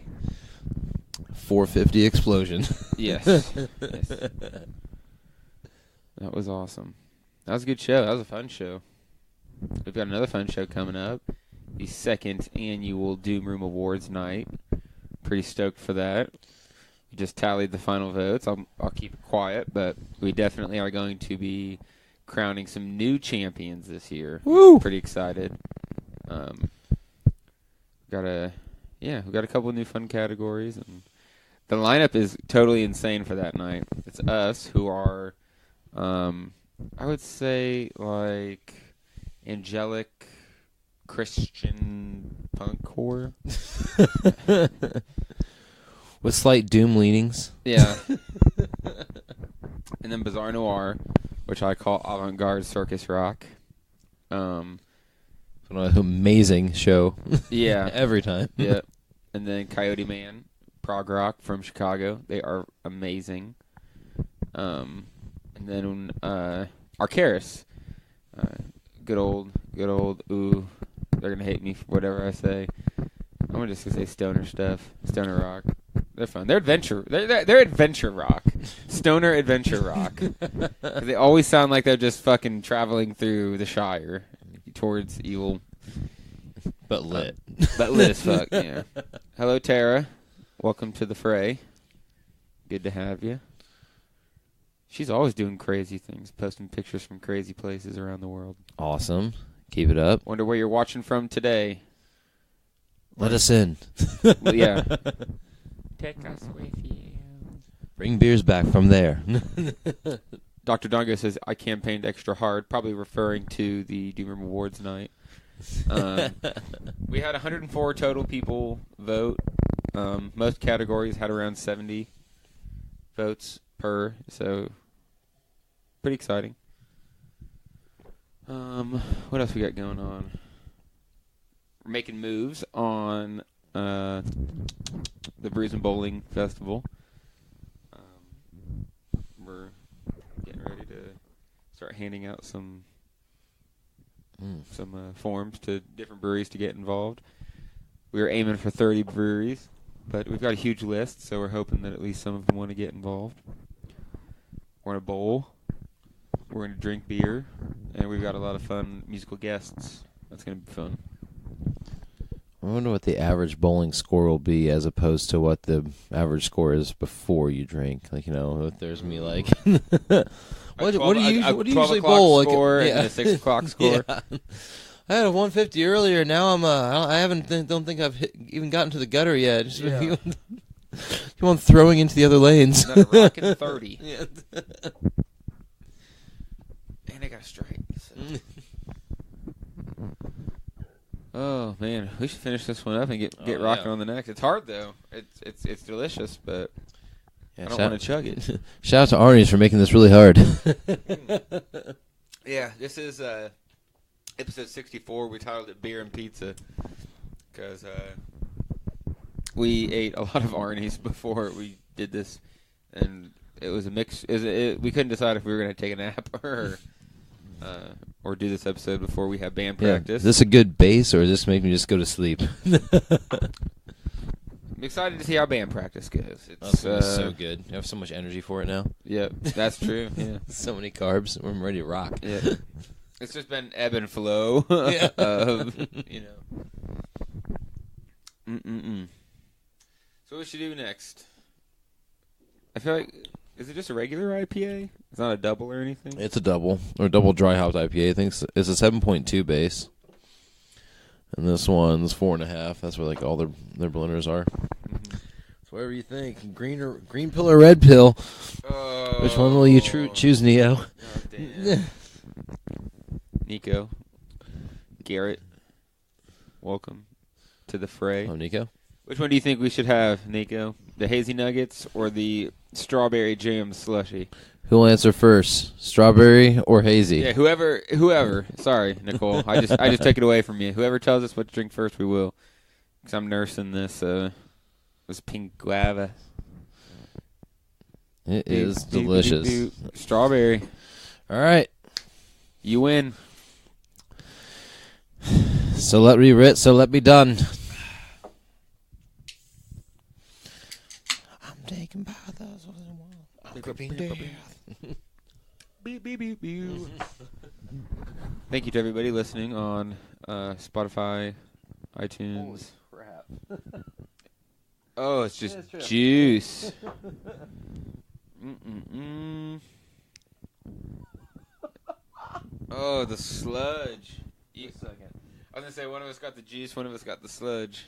450 explosion. Yes. Yes. That was awesome. That was a good show. That was a fun show. We've got another fun show coming up. The 2nd annual Doom Room Awards night. Pretty stoked for that. We just tallied the final votes. I'll keep it quiet, but we definitely are going to be crowning some new champions this year. Woo! Pretty excited. We've got a couple of new fun categories, and the lineup is totally insane for that night. It's us who are, I would say, like angelic Christian punk horror. With slight Doom leanings. Yeah. And then Bizarre Noir, which I call avant-garde circus rock. An amazing show. Yeah. Every time. Yeah. And then Coyote Man, prog rock from Chicago. They are amazing. And then Arcaris. Good old, ooh, they're going to hate me for whatever I say. I'm just going to say stoner stuff. Stoner rock. They're fun. They're adventure. They're adventure rock. Stoner adventure rock. They always sound like they're just fucking traveling through the Shire towards evil. But lit. But lit as fuck, yeah. Hello, Tara. Welcome to the fray. Good to have you. She's always doing crazy things, posting pictures from crazy places around the world. Awesome. Keep it up. Wonder where you're watching from today. Let us in. Well, yeah. Take us with you. Bring beers back from there. Dr. Dongo says, I campaigned extra hard, probably referring to the Doom Room Awards night. We had 104 total people vote. Most categories had around 70 votes per, so pretty exciting. What else we got going on? We're making moves on the Brews and Bowling Festival. We're getting ready to start handing out some forms to different breweries to get involved. We were aiming for 30 breweries, but we've got a huge list, so we're hoping that at least some of them want to get involved. We're going to bowl. We're going to drink beer, and we've got a lot of fun musical guests. That's going to be fun. I wonder what the average bowling score will be as opposed to what the average score is before you drink. Like, if there's me like, what do you usually bowl? Score and a 6 o'clock score. Yeah. I had a 150 earlier. Now I'm don't think I've even gotten to the gutter yet. Just keep on throwing into the other lanes. Another rockin' 30. Yeah. And I got a strike. So. Oh man, we should finish this one up and get rocking on the next. It's hard though. It's delicious, but I don't want to chug it. Shout out to Arnie's for making this really hard. Yeah, this is episode 64. We titled it "Beer and Pizza" because we ate a lot of Arnie's before we did this, and it was a mix. We couldn't decide if we were going to take a nap or do this episode before we have band practice. Is this a good base, or does this make me just go to sleep? I'm excited to see how band practice goes. It's so good. You have so much energy for it now. Yep, that's true. Yeah, so many carbs. I'm ready to rock. Yeah, it's just been ebb and flow. Yeah. So what we should do next? I feel like. Is it just a regular IPA? It's not a double or anything? It's a double, or double dry hopped IPA. I think it's a 7.2 base. And this one's 4.5. That's where like all their blenders are. Mm-hmm. So whatever you think, green pill or red pill. Which one will you choose, Neo? Oh, damn. Nico. Garrett. Welcome to the fray. Oh, Nico. Which one do you think we should have, Nico? The Hazy Nuggets or the Strawberry Jam Slushy? Who will answer first? Strawberry or hazy? Yeah, whoever. Sorry, Nicole. I just took it away from you. Whoever tells us what to drink first, we will. Because I'm nursing this pink guava. It is delicious. Strawberry. All right. You win. So let me done. Taken by those Thank you to everybody listening on Spotify, iTunes. Holy crap. Oh, it's just juice. Oh, the sludge. Wait a second. I was going to say one of us got the juice, one of us got the sludge.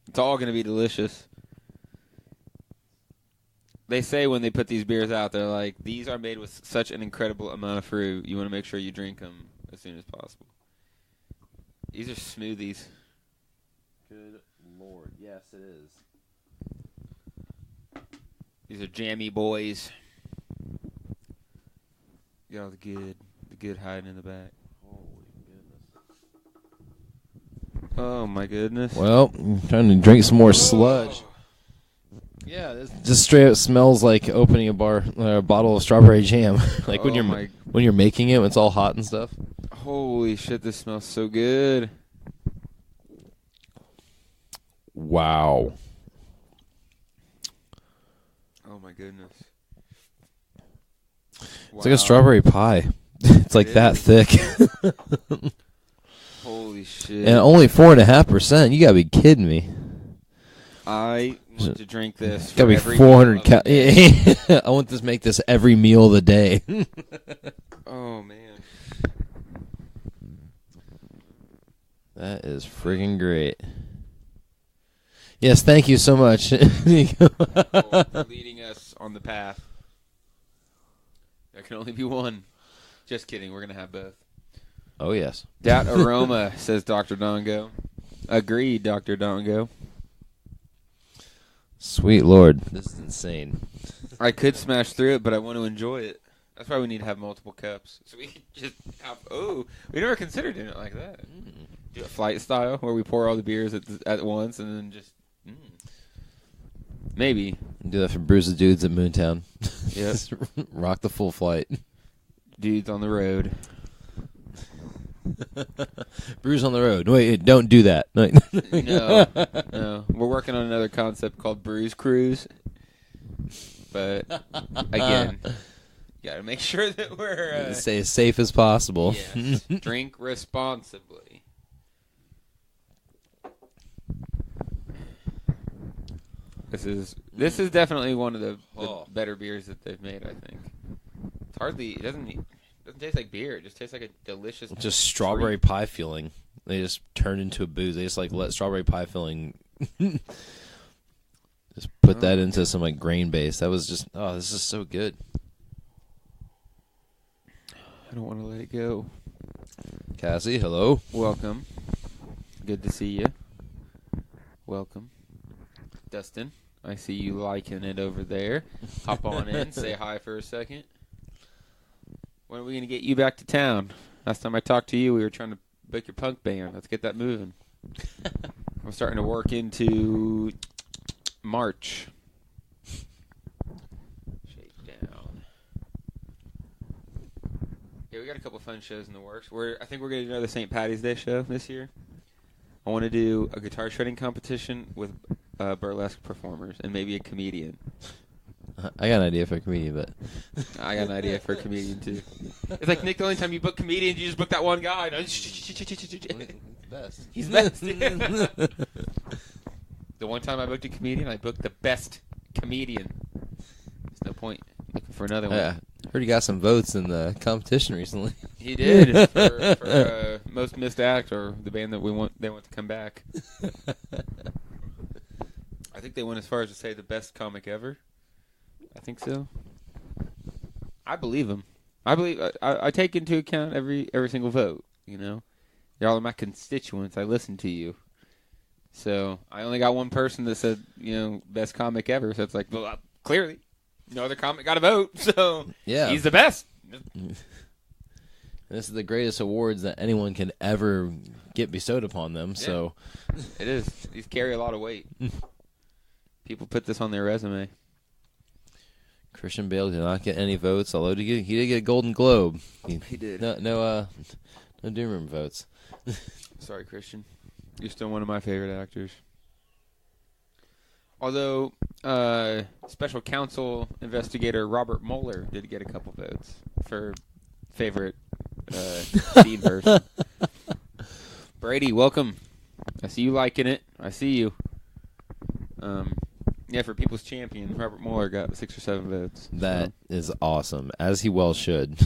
It's all going to be delicious. They say when they put these beers out, they're like, these are made with such an incredible amount of fruit. You want to make sure you drink them as soon as possible. These are smoothies. Good Lord. Yes, it is. These are jammy boys. Got all the good hiding in the back. Holy goodness. Oh, my goodness. Well, I'm trying to drink some more sludge. Yeah, this just straight up smells like opening a bottle of strawberry jam. Like when you're making it, when it's all hot and stuff. Holy shit, this smells so good. Wow. Oh my goodness. It's like a strawberry pie. It's like that thick. Holy shit. And only 4.5%. You gotta be kidding me. I want to drink this. It's gotta be 400 I want to make this every meal of the day. Oh man. That is friggin' great. Yes, thank you so much. For leading us on the path. There can only be one. Just kidding, we're going to have both. Oh, yes. That aroma, says Dr. Dongo. Agreed, Dr. Dongo. Sweet Lord. This is insane. I could smash through it, but I want to enjoy it. That's why we need to have multiple cups. So we could just have... Oh, we never considered doing it like that. Do it flight style, where we pour all the beers at once and then just... Maybe. Do that for Brews with Dudes at Moontown. Yep. Rock the full flight. Dudes on the road. Brews on the road. Wait, don't do that. No. We're working on another concept called Brews Cruise. But, again, you got to make sure that we're... Stay as safe as possible. Yes. Drink responsibly. This is definitely one of the better beers that they've made. I think it's hardly. It doesn't taste like beer. It just tastes like a delicious. Just strawberry pie filling. They just turned into a booze. They just like let strawberry pie filling. Just put that into some like grain base. That was just this is so good. I don't want to let it go. Cassie, hello. Welcome. Good to see you. Welcome. Dustin, I see you liking it over there. Hop on in, say hi for a second. When are we going to get you back to town? Last time I talked to you, we were trying to book your punk band. Let's get that moving. I'm starting to work into March. Shake down. Yeah, we got a couple fun shows in the works. I think we're going to do another St. Patty's Day show this year. I want to do a guitar shredding competition with burlesque performers and maybe a comedian. I got an idea for a comedian, but I got an idea for a comedian too. It's like, Nick, the only time you book comedians, you just book that one guy. He's the best. He's the best. The one time I booked a comedian, I booked the best comedian. There's no point looking for another one. Yeah, heard he got some votes in the competition recently. He did for most missed act, or the band that they want to come back. I think they went as far as to say the best comic ever. I think so. I believe him. I take into account every single vote. You know, y'all are my constituents. I listen to you. So I only got one person that said, best comic ever. So it's like, well, clearly, no other comic got a vote. So yeah, he's the best. This is the greatest awards that anyone can ever get bestowed upon them. Yeah. So it is. These carry a lot of weight. People put this on their resume. Christian Bale did not get any votes, although he did get a Golden Globe. He did. No Doom Room votes. Sorry, Christian. You're still one of my favorite actors. Although, special counsel investigator Robert Mueller did get a couple votes for favorite scene person. Brady, welcome. I see you liking it. I see you. Yeah, for People's Champion, Robert Mueller got 6 or 7 votes. That is awesome, as he well should.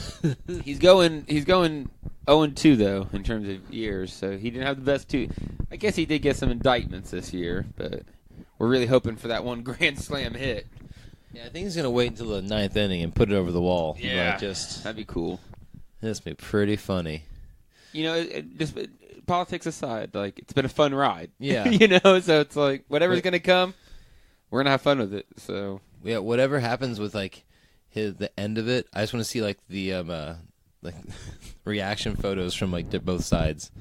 He's going 0-2 though in terms of years, so he didn't have the best 2. I guess he did get some indictments this year, but we're really hoping for that one Grand Slam hit. Yeah, I think he's gonna wait until the 9th inning and put it over the wall. Yeah, that'd be cool. This would be pretty funny. Just politics aside, like, it's been a fun ride. Yeah, so it's like whatever's gonna come, we're gonna have fun with it. So yeah, whatever happens with like the end of it, I just want to see like the reaction photos from like both sides.